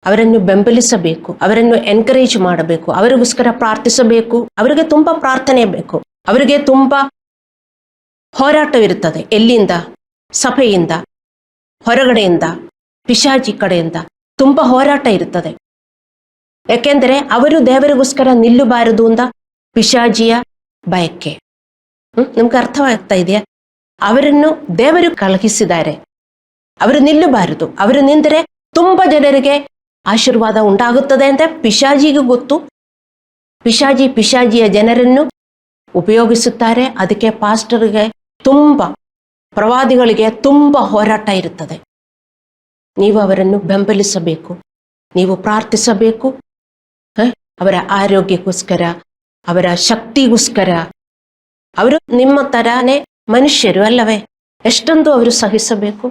ಅವರನ್ನು ಬೆಂಬಲಿಸಬೇಕು, ಅವರನ್ನು ಎನ್ಕರೇಜ್ ಮಾಡಬೇಕು, ಅವರಿಗೋಸ್ಕರ ಪ್ರಾರ್ಥಿಸಬೇಕು. ಅವರಿಗೆ ತುಂಬಾ ಪ್ರಾರ್ಥನೆ ಬೇಕು, ಅವರಿಗೆ ತುಂಬಾ ಹೋರಾಟವಿರುತ್ತದೆ. ಎಲ್ಲಿಂದ? ಸಭೆಯಿಂದ, ಹೊರಗಡೆಯಿಂದ, ಪಿಶಾಚಿ ಕಡೆಯಿಂದ ತುಂಬಾ ಹೋರಾಟ ಇರುತ್ತದೆ. ಯಾಕೆಂದರೆ ಅವರು ದೇವರಿಗೋಸ್ಕರ ನಿಲ್ಲಬಾರದು ಅಂತ ಪಿಶಾಚಿಯ ಬಯಕೆ. ನಿಮ್ಗೆ ಅರ್ಥವಾಗ್ತಾ ಇದೆಯಾ? ಅವರನ್ನು ದೇವರು ಕಳುಹಿಸಿದ್ದಾರೆ, ಅವರು ನಿಲ್ಲಬಾರದು. ಅವರು ನಿಂತರೆ ತುಂಬಾ ಜನರಿಗೆ ಆಶೀರ್ವಾದ ಉಂಟಾಗುತ್ತದೆ ಅಂತ ಪಿಶಾಚಿಗೆ ಗೊತ್ತು. ಪಿಶಾಚಿಯ ಜನರನ್ನು ಉಪಯೋಗಿಸುತ್ತಾರೆ. ಅದಕ್ಕೆ ಪಾಸ್ಟರ್ಗೆ ತುಂಬಾ, ಪ್ರವಾದಿಗಳಿಗೆ ತುಂಬಾ ಹೋರಾಟ ಇರುತ್ತದೆ. ನೀವು ಅವರನ್ನು ಬೆಂಬಲಿಸಬೇಕು, ನೀವು ಪ್ರಾರ್ಥಿಸಬೇಕು. ಅವರ ಆರೋಗ್ಯಕ್ಕೋಸ್ಕರ, ಅವರ ಶಕ್ತಿಗೋಸ್ಕರ. ಅವರು ನಿಮ್ಮ ತರಾನೇ ಮನುಷ್ಯರು ಅಲ್ಲವೇ? ಎಷ್ಟೊಂದು ಅವರು ಸಹಿಸಬೇಕು.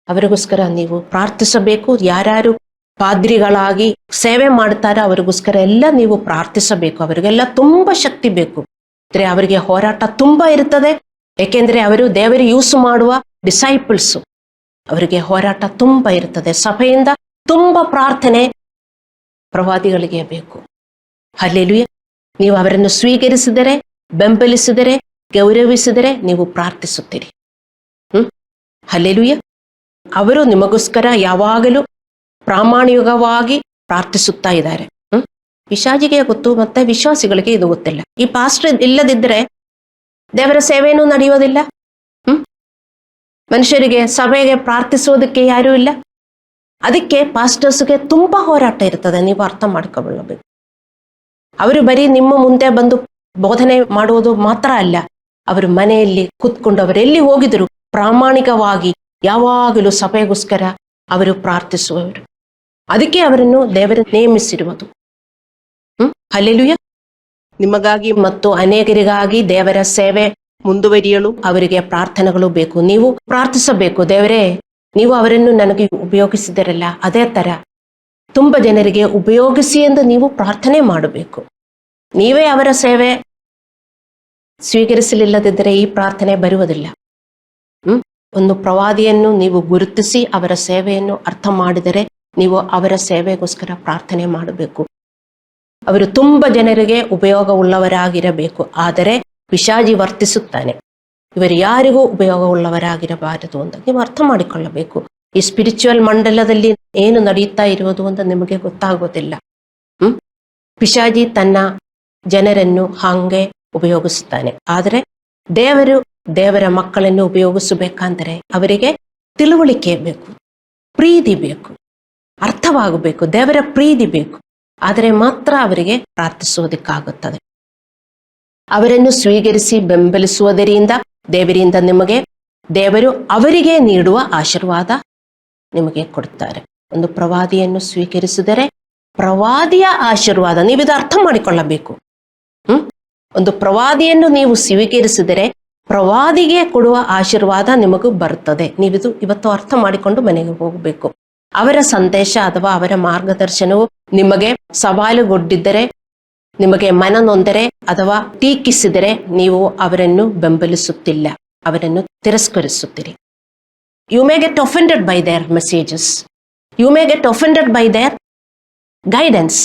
ಅವರಿಗೋಸ್ಕರ ನೀವು ಪ್ರಾರ್ಥಿಸಬೇಕು. ಯಾರ್ಯಾರು ಪಾದ್ರಿಗಳಾಗಿ ಸೇವೆ ಮಾಡ್ತಾರೆ ಅವರಿಗೋಸ್ಕರ ಎಲ್ಲ ನೀವು ಪ್ರಾರ್ಥಿಸಬೇಕು. ಅವರಿಗೆಲ್ಲ ತುಂಬಾ ಶಕ್ತಿ ಬೇಕು. ಅಂದ್ರೆ ಅವರಿಗೆ ಹೋರಾಟ ತುಂಬಾ ಇರ್ತದೆ. ಏಕೆಂದ್ರೆ ಅವರು ದೇವರು ಯೂಸ್ ಮಾಡುವ ಡಿಸೈಪಲ್ಸ್. ಅವರಿಗೆ ಹೋರಾಟ ತುಂಬಾ ಇರ್ತದೆ. ಸಭೆಯಿಂದ ತುಂಬಾ ಪ್ರಾರ್ಥನೆ ಪ್ರವಾದಿಗಳಿಗೆ ಬೇಕು. ಹಲ್ಲೆಲೂಯಾ. ನೀವು ಅವರನ್ನು ಸ್ವೀಕರಿಸಿದರೆ, ಬೆಂಬಲಿಸಿದರೆ, ಗೌರವಿಸಿದರೆ ನೀವು ಪ್ರಾರ್ಥಿಸುತ್ತೀರಿ. ಹಲ್ಲೆಲೂಯಾ. ಅವರು ನಿಮಗೋಸ್ಕರ ಯಾವಾಗಲೂ ಪ್ರಾಮಾಣಿಕವಾಗಿ ಪ್ರಾರ್ಥಿಸುತ್ತಾ ಇದ್ದಾರೆ. ಪಿಶಾಚಿಗೆ ಗೊತ್ತು, ಮತ್ತೆ ವಿಶ್ವಾಸಿಗಳಿಗೆ ಇದು ಗೊತ್ತಿಲ್ಲ. ಈ ಪಾಸ್ಟರ್ ಇಲ್ಲದಿದ್ದರೆ ದೇವರ ಸೇವೆಯೂ ನಡೆಯೋದಿಲ್ಲ. ಮನುಷ್ಯರಿಗೆ ಸಭೆಗೆ ಪ್ರಾರ್ಥಿಸುವುದಕ್ಕೆ ಯಾರೂ ಇಲ್ಲ. ಅದಕ್ಕೆ ಪಾಸ್ಟರ್ಸ್ಗೆ ತುಂಬಾ ಹೋರಾಟ ಇರ್ತದೆ. ನೀವು ಅರ್ಥ ಮಾಡ್ಕೊಳ್ಳಬೇಕು. ಅವರು ಬರೀ ನಿಮ್ಮ ಮುಂದೆ ಬಂದು ಬೋಧನೆ ಮಾಡುವುದು ಮಾತ್ರ ಅಲ್ಲ, ಅವರು ಮನೆಯಲ್ಲಿ ಕೂತ್ಕೊಂಡು ಅವರೆಲ್ಲಿ ಹೋಗಿದ್ರು ಪ್ರಾಮಾಣಿಕವಾಗಿ ಯಾವಾಗಲೂ ಸಭೆಗೋಸ್ಕರ ಅವರು ಪ್ರಾರ್ಥಿಸುವವರು. ಅದಕ್ಕೆ ಅವರನ್ನು ದೇವರು ನೇಮಿಸಿರುವುದು. ಹಲ್ಲೆಲೂಯಾ. ನಿಮಗಾಗಿ ಮತ್ತು ಅನೇಕರಿಗಾಗಿ ದೇವರ ಸೇವೆ ಮುಂದುವರಿಯಲು ಅವರಿಗೆ ಪ್ರಾರ್ಥನೆಗಳು ಬೇಕು. ನೀವು ಪ್ರಾರ್ಥಿಸಬೇಕು. ದೇವರೇ, ನೀವು ಅವರನ್ನು ನನಗೆ ಉಪಯೋಗಿಸಿದರಲ್ಲ, ಅದೇ ತರ ತುಂಬ ಜನರಿಗೆ ಉಪಯೋಗಿಸಿ ಎಂದು ನೀವು ಪ್ರಾರ್ಥನೆ ಮಾಡಬೇಕು. ನೀವೇ ಅವರ ಸೇವೆ ಸ್ವೀಕರಿಸಲಿಲ್ಲದಿದ್ದರೆ ಈ ಪ್ರಾರ್ಥನೆ ಬರುವುದಿಲ್ಲ. ಒಂದು ಪ್ರವಾದಿಯನ್ನು ನೀವು ಗುರುತಿಸಿ ಅವರ ಸೇವೆಯನ್ನು ಅರ್ಥ ಮಾಡಿದರೆ ನೀವು ಅವರ ಸೇವೆಗೋಸ್ಕರ ಪ್ರಾರ್ಥನೆ ಮಾಡಬೇಕು. ಅವರು ತುಂಬ ಜನರಿಗೆ ಉಪಯೋಗವುಳ್ಳವರಾಗಿರಬೇಕು. ಆದರೆ ಪಿಶಾಚಿ ವರ್ತಿಸುತ್ತಾನೆ, ಇವರು ಯಾರಿಗೂ ಉಪಯೋಗವುಳ್ಳವರಾಗಿರಬಾರದು ಅಂತ ನೀವು ಅರ್ಥ ಮಾಡಿಕೊಳ್ಳಬೇಕು. ಈ ಸ್ಪಿರಿಚುವಲ್ ಮಂಡಲದಲ್ಲಿ ಏನು ನಡೆಯುತ್ತಾ ಇರುವುದು ಅಂತ ನಿಮಗೆ ಗೊತ್ತಾಗೋದಿಲ್ಲ. ಪಿಶಾಚಿ ತನ್ನ ಜನರನ್ನು ಹಾಗೆ ಉಪಯೋಗಿಸುತ್ತಾನೆ. ಆದರೆ ದೇವರ ಮಕ್ಕಳನ್ನು ಉಪಯೋಗಿಸಬೇಕಂದರೆ ಅವರಿಗೆ ತಿಳುವಳಿಕೆ ಬೇಕು, ಪ್ರೀತಿ ಬೇಕು, ಅರ್ಥವಾಗಬೇಕು, ದೇವರ ಪ್ರೀತಿ ಬೇಕು. ಆದರೆ ಮಾತ್ರ ಅವರಿಗೆ ಪ್ರಾರ್ಥಿಸುವುದಕ್ಕಾಗುತ್ತದೆ. ಅವರನ್ನು ಸ್ವೀಕರಿಸಿ ಬೆಂಬಲಿಸುವುದರಿಂದ ದೇವರು ಅವರಿಗೆ ನೀಡುವ ಆಶೀರ್ವಾದ ನಿಮಗೆ ಕೊಡುತ್ತಾರೆ. ಒಂದು ಪ್ರವಾದಿಯನ್ನು ಸ್ವೀಕರಿಸಿದರೆ ಪ್ರವಾದಿಯ ಆಶೀರ್ವಾದ ನೀವಿದು ಅರ್ಥ ಮಾಡಿಕೊಳ್ಳಬೇಕು. ಒಂದು ಪ್ರವಾದಿಯನ್ನು ನೀವು ಸ್ವೀಕರಿಸಿದರೆ ಪ್ರವಾದಿಗೆ ಕೊಡುವ ಆಶೀರ್ವಾದ ನಿಮಗೂ ಬರುತ್ತದೆ. ನೀವಿದು ಇವತ್ತು ಅರ್ಥ ಮಾಡಿಕೊಂಡು ಮನೆಗೆ ಹೋಗಬೇಕು. ಅವರ ಸಂದೇಶ ಅಥವಾ ಅವರ ಮಾರ್ಗದರ್ಶನವು ನಿಮಗೆ ಸವಾಲುಗೊಡ್ಡಿದ್ದರೆ, ನಿಮಗೆ ಮನನೊಂದರೆ ಅಥವಾ ಟೀಕಿಸಿದರೆ ನೀವು ಅವರನ್ನು ಬೆಂಬಲಿಸುತ್ತಿಲ್ಲ, ಅವರನ್ನು ತಿರಸ್ಕರಿಸುತ್ತೀರಿ. You may get offended by their messages, you may get offended by their guidance.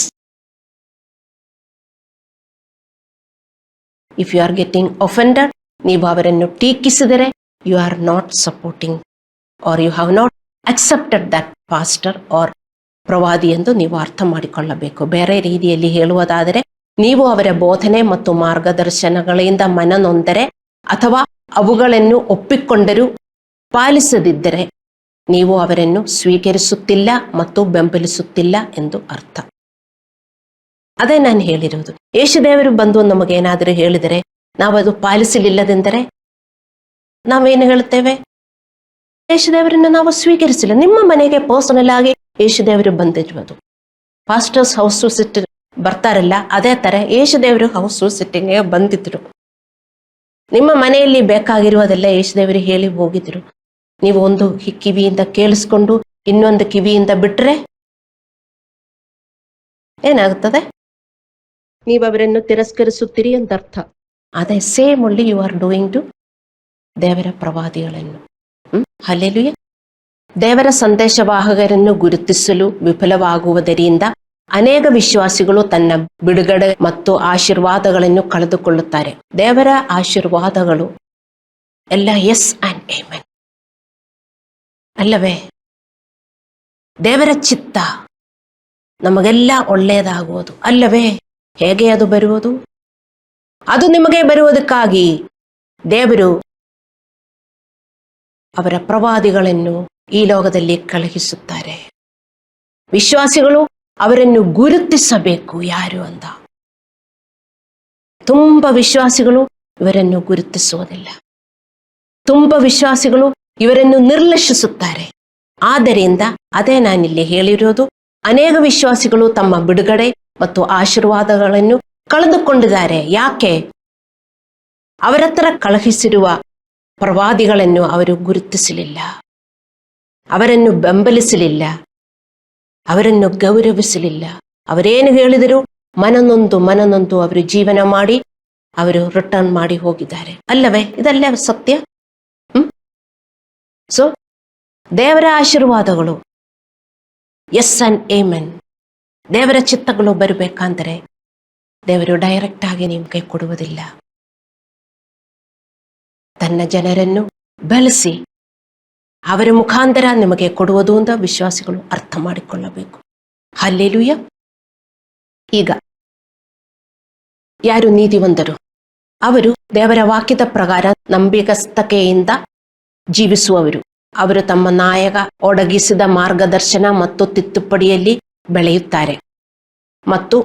If you are getting offended, ನೀವು ಅವರನ್ನು ಟೀಕಿಸಿದರೆ you are not supporting or you have not accepted that pastor or ಪ್ರವಾದಿ ಎಂದು ನೀವು ಅರ್ಥ ಮಾಡಿಕೊಳ್ಳಬೇಕು. ಬೇರೆ ರೀತಿಯಲ್ಲಿ ಹೇಳುವುದಾದರೆ, ನೀವು ಅವರ ಬೋಧನೆ ಮತ್ತು ಮಾರ್ಗದರ್ಶನಗಳಿಂದ ಮನನೊಂದರೆ ಅಥವಾ ಅವುಗಳನ್ನು ಒಪ್ಪಿಕೊಂಡರೂ ಪಾಲಿಸದಿದ್ದರೆ ನೀವು ಅವರನ್ನು ಸ್ವೀಕರಿಸುತ್ತಿಲ್ಲ ಮತ್ತು ಬೆಂಬಲಿಸುತ್ತಿಲ್ಲ ಎಂದು ಅರ್ಥ. ಅದೇ ನಾನು ಹೇಳಿರುವುದು. ಯೇಸುದೇವರು ಬಂದು ನಮಗೇನಾದರೂ ಹೇಳಿದರೆ ನಾವು ಅದು ಪಾಲಿಸಲಿಲ್ಲದೆಂದರೆ ನಾವೇನು ಹೇಳುತ್ತೇವೆ? ಯೇಸುದೇವರನ್ನು ನಾವು ಸ್ವೀಕರಿಸಿಲ್ಲ. ನಿಮ್ಮ ಮನೆಗೆ ಪರ್ಸನಲ್ ಆಗಿ ಯೇಸುದೇವರು ಬಂದಿರುವುದು. ಪಾಸ್ಟರ್ಸ್ ಹೌಸ್ ವಿಸಿಟ್ ಬರ್ತಾರಲ್ಲ, ಅದೇ ತರ ಯೇಸುದೇವರು ಹೌಸ್ ವಿಸಿಟಿಂಗ್ಗೆ ಬಂದಿದ್ರು. ನಿಮ್ಮ ಮನೆಯಲ್ಲಿ ಬೇಕಾಗಿರುವುದೆಲ್ಲ ಯೇಸುದೇವರು ಹೇಳಿ ಹೋಗಿದ್ರು. ನೀವು ಒಂದು ಕಿವಿಯಿಂದ ಕೇಳಿಸ್ಕೊಂಡು ಇನ್ನೊಂದು ಕಿವಿಯಿಂದ ಬಿಟ್ರೆ ಏನಾಗುತ್ತದೆ? ನೀವು ಅವರನ್ನು ತಿರಸ್ಕರಿಸುತ್ತೀರಿ ಅಂತ ಅರ್ಥ. ಅದೇ same only you are doing to ದೇವರ ಪ್ರವಾದಿಗಳನ್ನು. ಹಲ್ಲೆಲೂಯಾ. ದೇವರ ಸಂದೇಶವಾಹಕರನ್ನು ಗುರುತಿಸಲು ವಿಫಲವಾಗುವುದರಿಂದ ಅನೇಕ ವಿಶ್ವಾಸಿಗಳು ತನ್ನ ಬಿಡುಗಡೆ ಮತ್ತು ಆಶೀರ್ವಾದಗಳನ್ನು ಕಳೆದುಕೊಳ್ಳುತ್ತಾರೆ. ದೇವರ ಆಶೀರ್ವಾದಗಳು ಎಲ್ಲ ಎಸ್ ಆ್ಯಂಡ್ ಆಮೆನ್ ಅಲ್ಲವೇ? ದೇವರ ಚಿತ್ತ ನಮಗೆಲ್ಲ ಒಳ್ಳೆಯದಾಗುವುದು ಅಲ್ಲವೇ? ಹೇಗೆ ಅದು ಬರುವುದು? ಅದು ನಿಮಗೆ ಬರುವುದಕ್ಕಾಗಿ ದೇವರು ಅವರ ಪ್ರವಾದಿಗಳನ್ನು ಈ ಲೋಕದಲ್ಲಿ ಕಳುಹಿಸುತ್ತಾರೆ. ವಿಶ್ವಾಸಿಗಳು ಅವರನ್ನು ಗುರುತಿಸಬೇಕು ಯಾರು ಅಂತ. ತುಂಬ ವಿಶ್ವಾಸಿಗಳು ಇವರನ್ನು ಗುರುತಿಸುವುದಿಲ್ಲ. ತುಂಬ ವಿಶ್ವಾಸಿಗಳು ಇವರನ್ನು ನಿರ್ಲಕ್ಷಿಸುತ್ತಾರೆ. ಆದ್ದರಿಂದ ಅದೇ ನಾನಿಲ್ಲಿ ಹೇಳಿರೋದು, ಅನೇಕ ವಿಶ್ವಾಸಿಗಳು ತಮ್ಮ ಬಿಡುಗಡೆ ಮತ್ತು ಆಶೀರ್ವಾದಗಳನ್ನು ಕಳೆದುಕೊಂಡಿದ್ದಾರೆ. ಯಾಕೆ? ಅವರ ಹತ್ರ ಕಳುಹಿಸಿರುವ ಪ್ರವಾದಿಗಳನ್ನು ಅವರು ಗುರುತಿಸಲಿಲ್ಲ, ಅವರನ್ನು ಬೆಂಬಲಿಸಲಿಲ್ಲ, ಅವರನ್ನು ಗೌರವಿಸಲಿಲ್ಲ. ಅವರೇನು ಹೇಳಿದರೂ ಮನನೊಂದು ಅವರು ಜೀವನ ಮಾಡಿ ಅವರು ರಿಟರ್ನ್ ಮಾಡಿ ಹೋಗಿದ್ದಾರೆ ಅಲ್ಲವೇ? ಇದಲ್ಲೇ ಸತ್ಯ. ಸೊ ದೇವರ ಆಶೀರ್ವಾದಗಳು ಎಸ್ ಅಂಡ್ ಆಮೆನ್, ದೇವರ ಚಿತ್ತಗಳು ಬರಬೇಕಂದ್ರೆ ದೇವರು ಡೈರೆಕ್ಟ್ ಆಗಿ ನಿಮಗೆ ಕೊಡುವುದಿಲ್ಲ. ತನ್ನ ಜನರನ್ನು ಬೆಳೆಸಿ ಅವರ ಮುಖಾಂತರ ನಿಮಗೆ ಕೊಡುವುದು ಅಂತ ವಿಶ್ವಾಸಿಗಳು ಅರ್ಥ ಮಾಡಿಕೊಳ್ಳಬೇಕು. ಹಲ್ಲೆಲೂಯ. ಈಗ ಯಾರು ನೀತಿವಂತರು? ಅವರು ದೇವರ ವಾಕ್ಯದ ಪ್ರಕಾರ ನಂಬಿಗಸ್ತತೆಯಿಂದ ಜೀವಿಸುವವರು. ಅವರು ತಮ್ಮ ನಾಯಕ ಒದಗಿಸಿದ ಮಾರ್ಗದರ್ಶನ ಮತ್ತು ತಿದ್ದುಪಡಿಯಲ್ಲಿ ಬೆಳೆಯುತ್ತಾರೆ ಮತ್ತು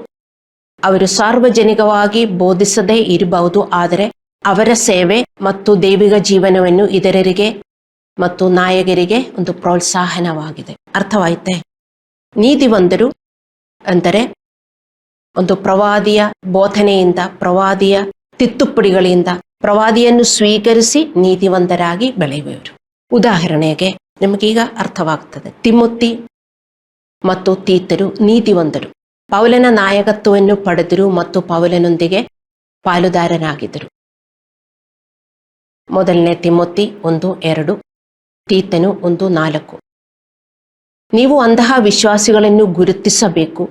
ಅವರು ಸಾರ್ವಜನಿಕವಾಗಿ ಬೋಧಿಸದೇ ಇರಬಹುದು, ಆದರೆ ಅವರ ಸೇವೆ ಮತ್ತು ದೈವಿಕ ಜೀವನವನ್ನು ಇತರರಿಗೆ ಮತ್ತು ನಾಯಕರಿಗೆ ಒಂದು ಪ್ರೋತ್ಸಾಹನವಾಗಿದೆ. ಅರ್ಥವಾಯಿತೆ? ನೀತಿವಂತರು ಅಂದರೆ ಒಂದು ಪ್ರವಾದಿಯ ಬೋಧನೆಯಿಂದ, ಪ್ರವಾದಿಯ ತಿದ್ದುಪಡಿಗಳಿಂದ ಪ್ರವಾದಿಯನ್ನು ಸ್ವೀಕರಿಸಿ ನೀತಿವಂತರಾಗಿ ಬೆಳೆಯುವರು. ಉದಾಹರಣೆಗೆ ನಿಮಗೀಗ ಅರ್ಥವಾಗ್ತದೆ. ತಿಮೋತಿ ಮತ್ತು ತೀತರು ನೀತಿವಂತರು, ಪೌಲನ ನಾಯಕತ್ವವನ್ನು ಪಡೆದರು ಮತ್ತು ಪೌಲನೊಂದಿಗೆ ಪಾಲುದಾರರಾಗಿದ್ದರು. ಮೊದಲನೇ ತಿಮೋತಿ 1:2, ತೀತನು 1:4. ನೀವು ಅಂತಹ ವಿಶ್ವಾಸಿಗಳನ್ನು ಗುರುತಿಸಬೇಕು,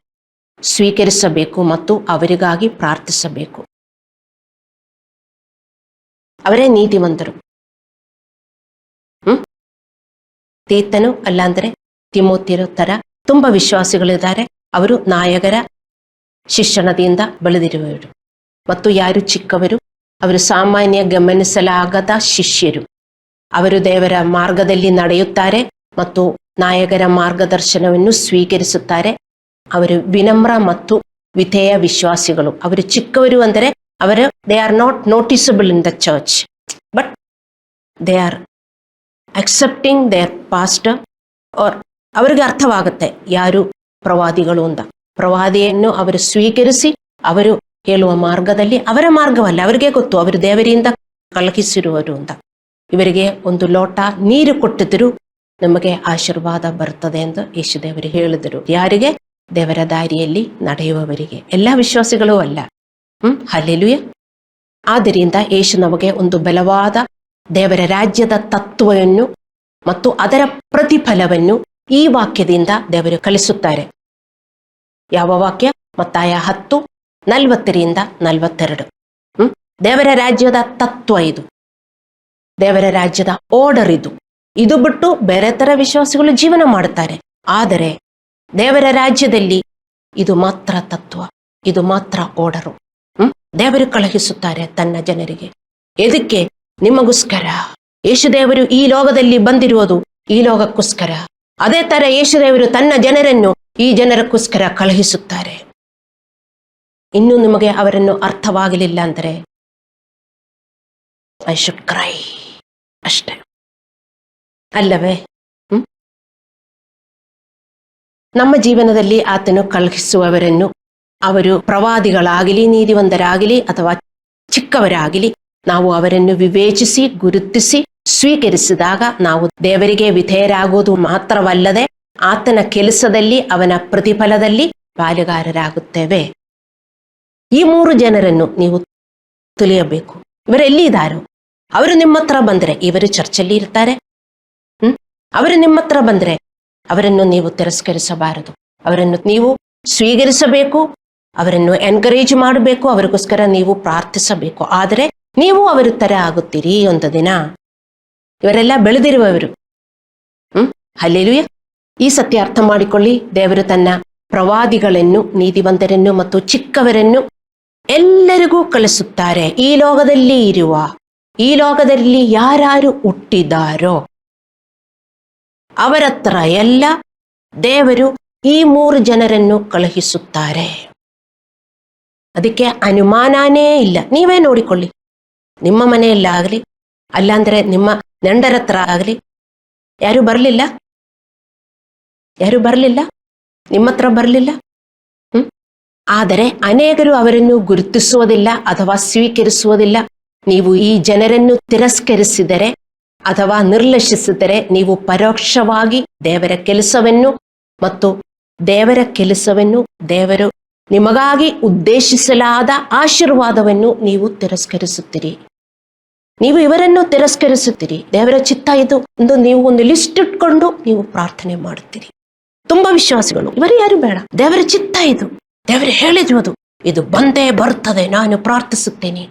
ಸ್ವೀಕರಿಸಬೇಕು ಮತ್ತು ಅವರಿಗಾಗಿ ಪ್ರಾರ್ಥಿಸಬೇಕು. ಅವರೇ ನೀತಿವಂತರು. ತೀತನು ಅಲ್ಲಾಂದ್ರೆ ತಿಮೋತಿಯರ ತರ ತುಂಬ ವಿಶ್ವಾಸಿಗಳಿದ್ದಾರೆ. ಅವರು ನಾಯಕರ ಶಿಕ್ಷಣದಿಂದ ಬೆಳೆದಿರುವವರು ಮತ್ತು ಯಾರು ಚಿಕ್ಕವರು, ಅವರು ಸಾಮಾನ್ಯ ಗಮನಿಸಲಾಗದ ಶಿಷ್ಯರು. ಅವರು ದೇವರ ಮಾರ್ಗದಲ್ಲಿ ನಡೆಯುತ್ತಾರೆ ಮತ್ತು ನಾಯಕರ ಮಾರ್ಗದರ್ಶನವನ್ನು ಸ್ವೀಕರಿಸುತ್ತಾರೆ. ಅವರು ವಿನಮ್ರ ಮತ್ತು ವಿಧೇಯ ವಿಶ್ವಾಸಿಗಳು. ಅವರು ಚಿಕ್ಕವರು ಅಂದರೆ ಅವರು they are not noticeable in the church, but they are accepting their pastor. ಅವರಿಗೆ ಅರ್ಥವಾಗುತ್ತೆ ಯಾರು ಪ್ರವಾದಿಗಳು ಅಂತ. ಪ್ರವಾದಿಯನ್ನು ಅವರು ಸ್ವೀಕರಿಸಿ ಅವರು ಹೇಳುವ ಮಾರ್ಗದಲ್ಲಿ, ಅವರ ಮಾರ್ಗವಲ್ಲ, ಅವರಿಗೆ ಗೊತ್ತು ಅವರು ದೇವರಿಂದ ಕಳುಹಿಸಿರುವರು ಅಂತ. ಇವರಿಗೆ ಒಂದು ಲೋಟ ನೀರು ಕೊಟ್ಟಿದ್ರು ನಮಗೆ ಆಶೀರ್ವಾದ ಬರ್ತದೆ ಎಂದು ಯೇಸುದೇವರು ಹೇಳಿದರು. ಯಾರಿಗೆ? ದೇವರ ದಾರಿಯಲ್ಲಿ ನಡೆಯುವವರಿಗೆ, ಎಲ್ಲ ವಿಶ್ವಾಸಿಗಳು ಅಲ್ಲ. ಹಲ್ಲೆಲೂಯ. ಆದ್ದರಿಂದ ಯೇಸು ನಮಗೆ ಒಂದು ಬಲವಾದ ದೇವರ ರಾಜ್ಯದ ತತ್ವವನ್ನು ಮತ್ತು ಅದರ ಪ್ರತಿಫಲವನ್ನು ಈ ವಾಕ್ಯದಿಂದ ದೇವರು ಕಲಿಸುತ್ತಾರೆ. ಯಾವ ವಾಕ್ಯ? ಮತ್ತಾಯ 10:40-42. ದೇವರ ರಾಜ್ಯದ ತತ್ವ ಇದು, ದೇವರ ರಾಜ್ಯದ ಆರ್ಡರ್ ಇದು. ಇದು ಬಿಟ್ಟು ಬೇರೆ ತರ ವಿಶ್ವಾಸಿಗಳು ಜೀವನ ಮಾಡುತ್ತಾರೆ, ಆದರೆ ದೇವರ ರಾಜ್ಯದಲ್ಲಿ ಇದು ಮಾತ್ರ ತತ್ವ, ಇದು ಮಾತ್ರ ಆರ್ಡರು. ದೇವರು ಕಳುಹಿಸುತ್ತಾರೆ ತನ್ನ ಜನರಿಗೆ. ಎದಕ್ಕೆ? ನಿಮಗೋಸ್ಕರ. ಯೇಸುದೇವರು ಈ ಲೋಕದಲ್ಲಿ ಬಂದಿರುವುದು ಈ ಲೋಕಕ್ಕೋಸ್ಕರ. ಅದೇ ತರ ಯೇಸುದೇವರು ತನ್ನ ಜನರನ್ನು ಈ ಜನರಕ್ಕೋಸ್ಕರ ಕಳುಹಿಸುತ್ತಾರೆ. ಇನ್ನು ನಿಮಗೆ ಅವರನ್ನು ಅರ್ಥವಾಗಲಿಲ್ಲ ಅಂದರೆ ಐ ಶುಡ್ ಕ್ರೈ ಅಷ್ಟೇ, ಅಲ್ಲವೇ? ನಮ್ಮ ಜೀವನದಲ್ಲಿ ಆತನು ಕಳುಹಿಸುವವರನ್ನು, ಅವರು ಪ್ರವಾದಿಗಳಾಗಲಿ, ನೀತಿವಂತರಾಗಲಿ ಅಥವಾ ಚಿಕ್ಕವರಾಗಲಿ, ನಾವು ಅವರನ್ನು ವಿವೇಚಿಸಿ ಗುರುತಿಸಿ ಸ್ವೀಕರಿಸಿದಾಗ ನಾವು ದೇವರಿಗೆ ವಿಧೇಯರಾಗುವುದು ಮಾತ್ರವಲ್ಲದೆ ಆತನ ಕೆಲಸದಲ್ಲಿ, ಅವನ ಪ್ರತಿಫಲದಲ್ಲಿ ಪಾಲುಗಾರರಾಗುತ್ತೇವೆ. ಈ 3 ಜನರನ್ನು ನೀವು ತಿಳಿಯಬೇಕು. ಇವರೆಲ್ಲಿ ಇದ್ದಾರೋ? ಅವರು ನಿಮ್ಮ ಹತ್ರ ಬಂದ್ರೆ, ಇವರು ಚರ್ಚಲ್ಲಿ ಇರ್ತಾರೆ. ಅವರು ನಿಮ್ಮ ಹತ್ರ ಬಂದ್ರೆ ಅವರನ್ನು ನೀವು ತಿರಸ್ಕರಿಸಬಾರದು, ಅವರನ್ನು ನೀವು ಸ್ವೀಕರಿಸಬೇಕು, ಅವರನ್ನು ಎನ್ಕರೇಜ್ ಮಾಡಬೇಕು, ಅವರಿಗೋಸ್ಕರ ನೀವು ಪ್ರಾರ್ಥಿಸಬೇಕು. ಆದರೆ ನೀವು ಅವರ ತರ ಆಗುತ್ತೀರಿ ಒಂದು ದಿನ. ಇವರೆಲ್ಲ ಬೆಳೆದಿರುವವರು. ಹಲ್ಲೆಲೂಯ. ಈ ಸತ್ಯ ಅರ್ಥ ಮಾಡಿಕೊಳ್ಳಿ. ದೇವರು ತನ್ನ ಪ್ರವಾದಿಗಳನ್ನು, ನೀತಿವಂತರನ್ನು ಮತ್ತು ಚಿಕ್ಕವರನ್ನು ಎಲ್ಲರಿಗೂ ಕಳಿಸುತ್ತಾರೆ. ಈ ಲೋಕದಲ್ಲಿ ಯಾರು ಹುಟ್ಟಿದಾರೋ ಅವರತ್ರ ಎಲ್ಲ ದೇವರು ಈ 3 ಜನರನ್ನು ಕಳುಹಿಸುತ್ತಾರೆ. ಅದಕ್ಕೆ ಅನುಮಾನನೇ ಇಲ್ಲ. ನೀವೇ ನೋಡಿಕೊಳ್ಳಿ, ನಿಮ್ಮ ಮನೆಯಲ್ಲಾಗಲಿ ಅಲ್ಲಾಂದ್ರೆ ನಿಮ್ಮ ನೆಂಡರ ಹತ್ರ ಆಗಲಿ ಯಾರು ಬರಲಿಲ್ಲ ನಿಮ್ಮ ಹತ್ರ ಬರಲಿಲ್ಲ. ಆದರೆ ಅನೇಕರು ಅವರನ್ನು ಗುರುತಿಸುವುದಿಲ್ಲ ಅಥವಾ ಸ್ವೀಕರಿಸುವುದಿಲ್ಲ. ನೀವು ಈ ಜನರನ್ನು ತಿರಸ್ಕರಿಸಿದರೆ ಅಥವಾ ನಿರ್ಲಕ್ಷಿಸಿದರೆ ನೀವು ಪರೋಕ್ಷವಾಗಿ ದೇವರ ಕೆಲಸವನ್ನು ದೇವರು ನಿಮಗಾಗಿ ಉದ್ದೇಶಿಸಲಾದ ಆಶೀರ್ವಾದವನ್ನು ನೀವು ತಿರಸ್ಕರಿಸುತ್ತೀರಿ. ನೀವು ಇವರನ್ನು ತಿರಸ್ಕರಿಸುತ್ತೀರಿ. ದೇವರ ಚಿತ್ತ ಇದು ಎಂದು ನೀವು ಒಂದು ಲಿಸ್ಟ್ ಇಟ್ಕೊಂಡು ನೀವು ಪ್ರಾರ್ಥನೆ ಮಾಡುತ್ತೀರಿ. ತುಂಬಾ ವಿಶ್ವಾಸಿಗಳು ಇವರು ಯಾರು ಬೇಡ, ದೇವರ ಚಿತ್ತ ಇದು, ದೇವರು ಹೇಳಿದ್ರು ಇದು ಬಂದೇ ಬರ್ತದೆ, ನಾನು ಪ್ರಾರ್ಥಿಸುತ್ತೇನೆ.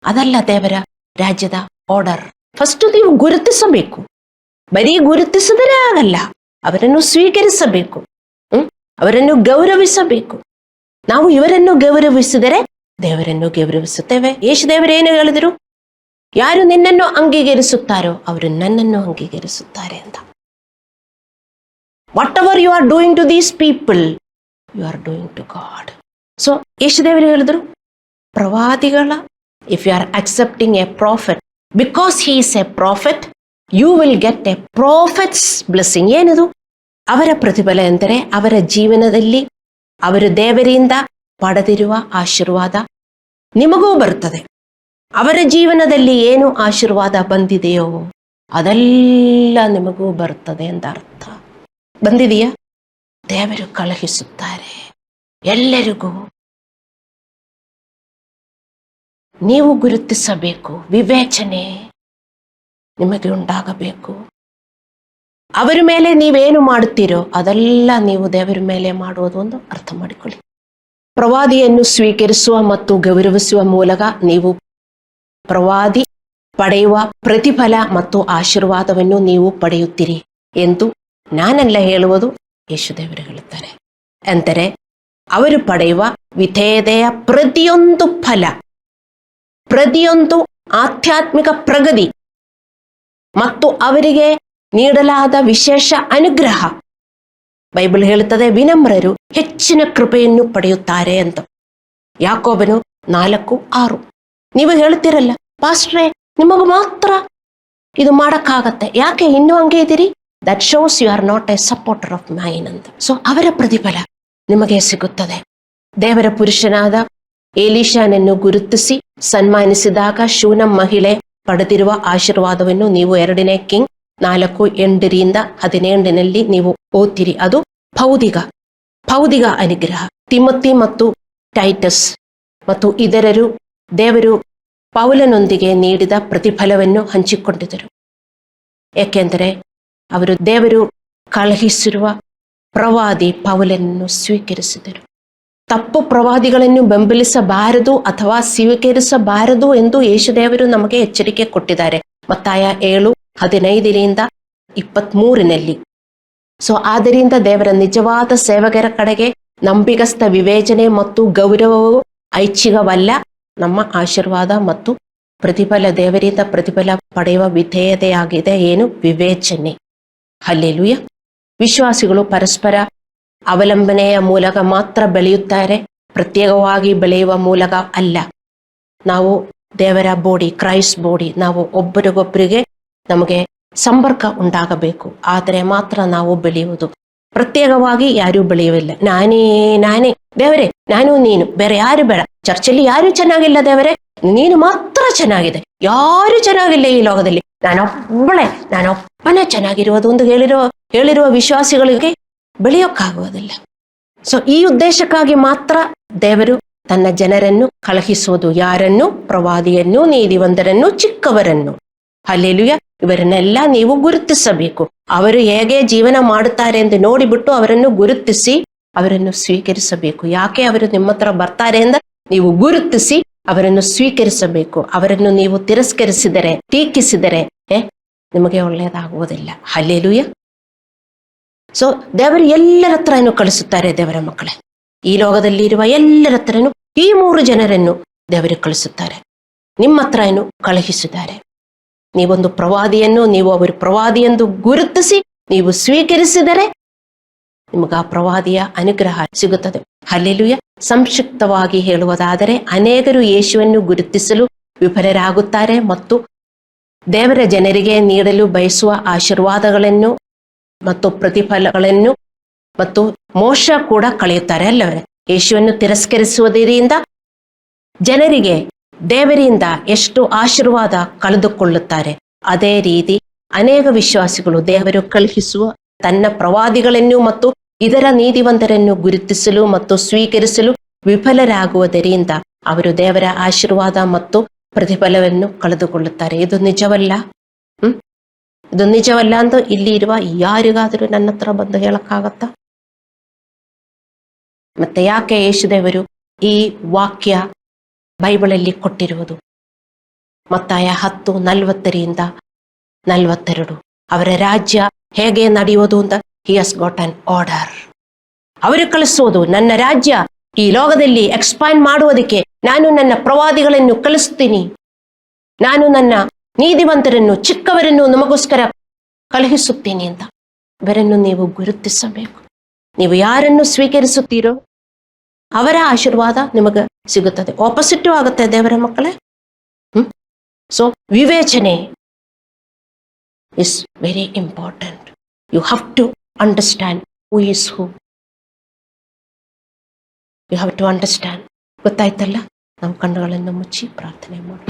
ಅದಲ್ಲ ದೇವರ ರಾಜ್ಯದ ಆರ್ಡರ್. ಫಸ್ಟ್ ನೀವು ಗುರುತಿಸಬೇಕು. ಬರೀ ಗುರುತಿಸಿದರೆ ಆಗಲ್ಲ, ಅವರನ್ನು ಸ್ವೀಕರಿಸಬೇಕು, ಅವರನ್ನು ಗೌರವಿಸಬೇಕು. ನಾವು ಇವರನ್ನು ಗೌರವಿಸಿದರೆ ದೇವರನ್ನು ಗೌರವಿಸುತ್ತೇವೆ. ಯೇಸು ದೇವರು ಏನು ಹೇಳಿದರು? ಯಾರು ನಿನ್ನನ್ನು ಅಂಗೀಕರಿಸುತ್ತಾರೋ ಅವರು ನನ್ನನ್ನು ಅಂಗೀಕರಿಸುತ್ತಾರೆ ಅಂತ. Whatever you are doing to these people, you are doing to God. So Yesu ದೇವರು ಹೇಳಿದ್ರು, ಪ್ರವಾದಿಗಳ if you are accepting a prophet because he is a prophet, you will get a prophet's blessing. ಏನದು? ಅವರ ಪ್ರತಿಫಲ ಎಂದರೆ ಅವರ ಜೀವನದಲ್ಲಿ ಅವರು ದೇವರಿಂದ ಪಡೆದಿರುವ ಆಶೀರ್ವಾದ ನಿಮಗೂ ಬರುತ್ತದೆ. ಅವರ ಜೀವನದಲ್ಲಿ ಏನು ಆಶೀರ್ವಾದ ಬಂದಿದೆಯೋ ಅದೆಲ್ಲ ನಿಮಗೂ ಬರುತ್ತದೆ ಅಂತ ಅರ್ಥ. ಬಂದಿದೆಯಾ? ದೇವರು ಕಳುಹಿಸುತ್ತಾರೆ ಎಲ್ಲರಿಗೂ. ನೀವು ಗುರುತಿಸಬೇಕು, ವಿವೇಚನೆ ನಿಮಗೆ ಉಂಟಾಗಬೇಕು. ಅವರ ಮೇಲೆ ನೀವೇನು ಮಾಡುತ್ತೀರೋ ಅದೆಲ್ಲ ನೀವು ದೇವರ ಮೇಲೆ ಮಾಡುವುದು ಒಂದು ಅರ್ಥ ಮಾಡಿಕೊಳ್ಳಿ. ಪ್ರವಾದಿಯನ್ನು ಸ್ವೀಕರಿಸುವ ಮತ್ತು ಗೌರವಿಸುವ ಮೂಲಕ ನೀವು ಪ್ರವಾದಿ ಪಡೆಯುವ ಪ್ರತಿಫಲ ಮತ್ತು ಆಶೀರ್ವಾದವನ್ನು ನೀವು ಪಡೆಯುತ್ತೀರಿ ಎಂದು ನಾನೆಲ್ಲ ಹೇಳುವುದು, ಯೇಸು ದೇವರು ಹೇಳುತ್ತಾರೆ. ಅಂದರೆ ಅವರು ಪಡೆಯುವ ವಿಧೇಯತೆಯ ಪ್ರತಿಯೊಂದು ಫಲ, ಪ್ರತಿಯೊಂದು ಆಧ್ಯಾತ್ಮಿಕ ಪ್ರಗತಿ ಮತ್ತು ಅವರಿಗೆ ನೀಡಲಾದ ವಿಶೇಷ ಅನುಗ್ರಹ. ಬೈಬಲ್ ಹೇಳುತ್ತದೆ, ವಿನಮ್ರರು ಹೆಚ್ಚಿನ ಕೃಪೆಯನ್ನು ಪಡೆಯುತ್ತಾರೆ ಅಂತ. ಯಾಕೋಬನು 4:6. ನೀವು ಹೇಳ್ತೀರಲ್ಲ, ಪಾಸ್ಟ್ರೇ ನಿಮಗೂ ಮಾತ್ರ ಇದು ಮಾಡಕ್ಕಾಗತ್ತೆ, ಯಾಕೆ ಇನ್ನೂ ಹಂಗೆ ಇದ್ದೀರಿ? That shows you are not a supporter of mine ಅಂತ. ಸೊ ಅವರ ಪ್ರತಿಫಲ ನಿಮಗೆ ಸಿಗುತ್ತದೆ. ದೇವರ ಪುರುಷನಾದ ಎಲೀಷನನ್ನು ಗುರುತಿಸಿ ಸನ್ಮಾನಿಸಿದಾಗ ಶೂನಂ ಮಹಿಳೆ ಪಡೆದಿರುವ ಆಶೀರ್ವಾದವನ್ನು ನೀವು 2 ಕಿಂಗ್ 4:8-17 ನೀವು ಓದ್ತೀರಿ. ಅದು ಭೌತಿಕ ಅನುಗ್ರಹ. ತಿಮೋತಿ ಮತ್ತು ಟೈಟಸ್ ಮತ್ತು ಇತರರು ದೇವರು ಪೌಲನೊಂದಿಗೆ ನೀಡಿದ ಪ್ರತಿಫಲವನ್ನು ಹಂಚಿಕೊಂಡಿದ್ದರು. ಏಕೆಂದರೆ ಅವರು ದೇವರು ಕಳುಹಿಸಿರುವ ಪ್ರವಾದಿ ಪೌಲನನ್ನು ಸ್ವೀಕರಿಸಿದರು. ತಪ್ಪು ಪ್ರವಾದಿಗಳನ್ನು ಬೆಂಬಲಿಸಬಾರದು ಅಥವಾ ಸ್ವೀಕರಿಸಬಾರದು ಎಂದು ಯೇಸು ದೇವರು ನಮಗೆ ಎಚ್ಚರಿಕೆ ಕೊಟ್ಟಿದ್ದಾರೆ, ಮತ್ತಾಯ 7:15-23. ಸೊ ಆದ್ದರಿಂದ ದೇವರ ನಿಜವಾದ ಸೇವಕರ ಕಡೆಗೆ ನಂಬಿಗಸ್ತ ವಿವೇಚನೆ ಮತ್ತು ಗೌರವವು ಐಚ್ಛಿಕವಲ್ಲ. ನಮ್ಮ ಆಶೀರ್ವಾದ ಮತ್ತು ಪ್ರತಿಫಲ ದೇವರಿಂದ ಪ್ರತಿಫಲ ಪಡೆಯುವ ವಿಧೇಯತೆಯಾಗಿದೆ. ಏನು? ವಿವೇಚನೆ. ಹಲ್ಲೆಲೂಯ. ವಿಶ್ವಾಸಿಗಳು ಪರಸ್ಪರ ಅವಲಂಬನೆಯ ಮೂಲಕ ಮಾತ್ರ ಬೆಳೆಯುತ್ತಾರೆ, ಪ್ರತ್ಯೇಕವಾಗಿ ಬೆಳೆಯುವ ಮೂಲಕ ಅಲ್ಲ. ನಾವು ದೇವರ ಬಾಡಿ, ಕ್ರೈಸ್ಟ್ ಬಾಡಿ, ನಾವು ಒಬ್ಬರಿಗೊಬ್ಬರಿಗೆ ನಮಗೆ ಸಂಪರ್ಕ ಉಂಟಾಗಬೇಕು, ಆದರೆ ಮಾತ್ರ ನಾವು ಬೆಳೆಯುವುದು. ಪ್ರತ್ಯೇಕವಾಗಿ ಯಾರೂ ಬೆಳೆಯುವುದಿಲ್ಲ. ನಾನೇ ದೇವರೇ, ನಾನು ನೀನು, ಬೇರೆ ಯಾರು ಬೇಡ. ಚರ್ಚಲ್ಲಿ ಯಾರು ಚೆನ್ನಾಗಿಲ್ಲ ದೇವರೇ, ನೀನು ಮಾತ್ರ ಚೆನ್ನಾಗಿದೆ. ಯಾರು ಚೆನ್ನಾಗಿಲ್ಲ ಈ ಲೋಕದಲ್ಲಿ, ನಾನೊಬ್ಬನೇ ಚೆನ್ನಾಗಿರುವುದು ಎಂದು ಹೇಳಿರುವ ವಿಶ್ವಾಸಿಗಳಿಗೆ ಬೆಳೆಯೋಕ್ಕಾಗುವುದಿಲ್ಲ. ಸೊ ಈ ಉದ್ದೇಶಕ್ಕಾಗಿ ಮಾತ್ರ ದೇವರು ತನ್ನ ಜನರನ್ನು ಕಳುಹಿಸುವುದು. ಯಾರನ್ನು? ಪ್ರವಾದಿಯನ್ನು, ನೀತಿವಂತರನ್ನು, ಚಿಕ್ಕವರನ್ನು. ಹಲ್ಲೆಲೂಯ. ಇವರನ್ನೆಲ್ಲ ನೀವು ಗುರುತಿಸಬೇಕು. ಅವರು ಹೇಗೆ ಜೀವನ ಮಾಡುತ್ತಾರೆ ಎಂದು ನೋಡಿಬಿಟ್ಟು ಅವರನ್ನು ಗುರುತಿಸಿ ಅವರನ್ನು ಸ್ವೀಕರಿಸಬೇಕು. ಯಾಕೆ ಅವರು ನಿಮ್ಮ ಹತ್ರ ಬರ್ತಾರೆ ಎಂದು ನೀವು ಗುರುತಿಸಿ ಅವರನ್ನು ಸ್ವೀಕರಿಸಬೇಕು. ಅವರನ್ನು ನೀವು ತಿರಸ್ಕರಿಸಿದರೆ, ಟೀಕಿಸಿದರೆ ನಿಮಗೆ ಒಳ್ಳೆಯದಾಗುವುದಿಲ್ಲ. ಹಲ್ಲೆಲೂಯ. ಸೊ ದೇವರು ಎಲ್ಲರ ಹತ್ರನೂ ಕಳಿಸುತ್ತಾರೆ. ದೇವರ ಮಕ್ಕಳೇ, ಈ ಲೋಕದಲ್ಲಿ ಇರುವ ಎಲ್ಲರ ಹತ್ರನೂ ಈ 3 ಜನರನ್ನು ದೇವರು ಕಳಿಸುತ್ತಾರೆ. ನಿಮ್ಮ ಹತ್ರನೂ ಕಳುಹಿಸಿದ್ದಾರೆ. ನೀವೊಂದು ಪ್ರವಾದಿಯನ್ನು, ನೀವು ಅವರು ಪ್ರವಾದಿ ಎಂದು ಗುರುತಿಸಿ ನೀವು ಸ್ವೀಕರಿಸಿದರೆ ನಿಮಗೆ ಆ ಪ್ರವಾದಿಯ ಅನುಗ್ರಹ ಸಿಗುತ್ತದೆ. ಹಲ್ಲೆಲೂಯ. ಸಂಕ್ಷಿಪ್ತವಾಗಿ ಹೇಳುವುದಾದರೆ, ಅನೇಕರು ಯೇಸುವನ್ನು ಗುರುತಿಸಲು ವಿಫಲರಾಗುತ್ತಾರೆ ಮತ್ತು ದೇವರ ಜನರಿಗೆ ನೀಡಲು ಬಯಸುವ ಆಶೀರ್ವಾದಗಳನ್ನು ಮತ್ತು ಪ್ರತಿಫಲಗಳನ್ನು ಮತ್ತು ಮೋಕ್ಷ ಕೂಡ ಕಳೆಯುತ್ತಾರೆ ಅಲ್ಲವೇ? ಯೇಸುವನ್ನು ತಿರಸ್ಕರಿಸುವುದರಿಂದ ಜನರಿಗೆ ದೇವರಿಂದ ಎಷ್ಟು ಆಶೀರ್ವಾದ ಕಳೆದುಕೊಳ್ಳುತ್ತಾರೆ. ಅದೇ ರೀತಿ ಅನೇಕ ವಿಶ್ವಾಸಿಗಳು ದೇವರು ಕಳುಹಿಸುವ ತನ್ನ ಪ್ರವಾದಿಗಳನ್ನು ಮತ್ತು ಇದರ ನೀತಿವಂತರನ್ನು ಗುರುತಿಸಲು ಮತ್ತು ಸ್ವೀಕರಿಸಲು ವಿಫಲರಾಗುವುದರಿಂದ ಅವರು ದೇವರ ಆಶೀರ್ವಾದ ಮತ್ತು ಪ್ರತಿಫಲವನ್ನು ಕಳೆದುಕೊಳ್ಳುತ್ತಾರೆ. ಇದು ನಿಜವಲ್ಲ. ಇದು ನಿಜವಲ್ಲ ಅಂತ ಇಲ್ಲಿ ಇರುವ ಯಾರಿಗಾದರೂ ನನ್ನ ಹತ್ರ ಬಂದು ಹೇಳಕ್ಕಾಗತ್ತಾ? ಮತ್ತೆ ಯಾಕೆ ಯೇಸುದೇವರು ಈ ವಾಕ್ಯ ಬೈಬಲಲ್ಲಿ ಕೊಟ್ಟಿರುವುದು? ಮತ್ತಾಯ 10:40-42 ಅವರ ರಾಜ್ಯ ಹೇಗೆ ನಡೆಯುವುದು ಅಂತ ಹಿ ಹಸ್ ಗಾಟ್ ಅನ್ ಆರ್ಡರ್. ಅವರು ಕಳಿಸುವುದು ನನ್ನ ರಾಜ್ಯ ಈ ಲೋಕದಲ್ಲಿ ಎಕ್ಸ್ಪಾಂಡ್ ಮಾಡುವುದಕ್ಕೆ ನಾನು ನನ್ನ ಪ್ರವಾದಿಗಳನ್ನು ಕಳಿಸ್ತೀನಿ, ನಾನು ನನ್ನ ನೀತಿವಂತರನ್ನು ಚಿಕ್ಕವರನ್ನು ನಮಗೋಸ್ಕರ ಕಳುಹಿಸುತ್ತೇನೆ ಅಂತ. ಇವರನ್ನು ನೀವು ಗುರುತಿಸಬೇಕು. ನೀವು ಯಾರನ್ನು ಸ್ವೀಕರಿಸುತ್ತೀರೋ ಅವರ ಆಶೀರ್ವಾದ ನಿಮಗೆ ಸಿಗುತ್ತದೆ. ಆಪೋಸಿಟ್ ಆಗುತ್ತೆ ದೇವರ ಮಕ್ಕಳೇ. ಸೊ ವಿವೇಚನೆ is very important. You have to understand who is who. You have to understand. ಗೊತ್ತಾಯ್ತಲ್ಲ? ನಮ್ಮ ಕಣ್ಣುಗಳನ್ನು ಮುಚ್ಚಿ ಪ್ರಾರ್ಥನೆ ಮಾಡಿ.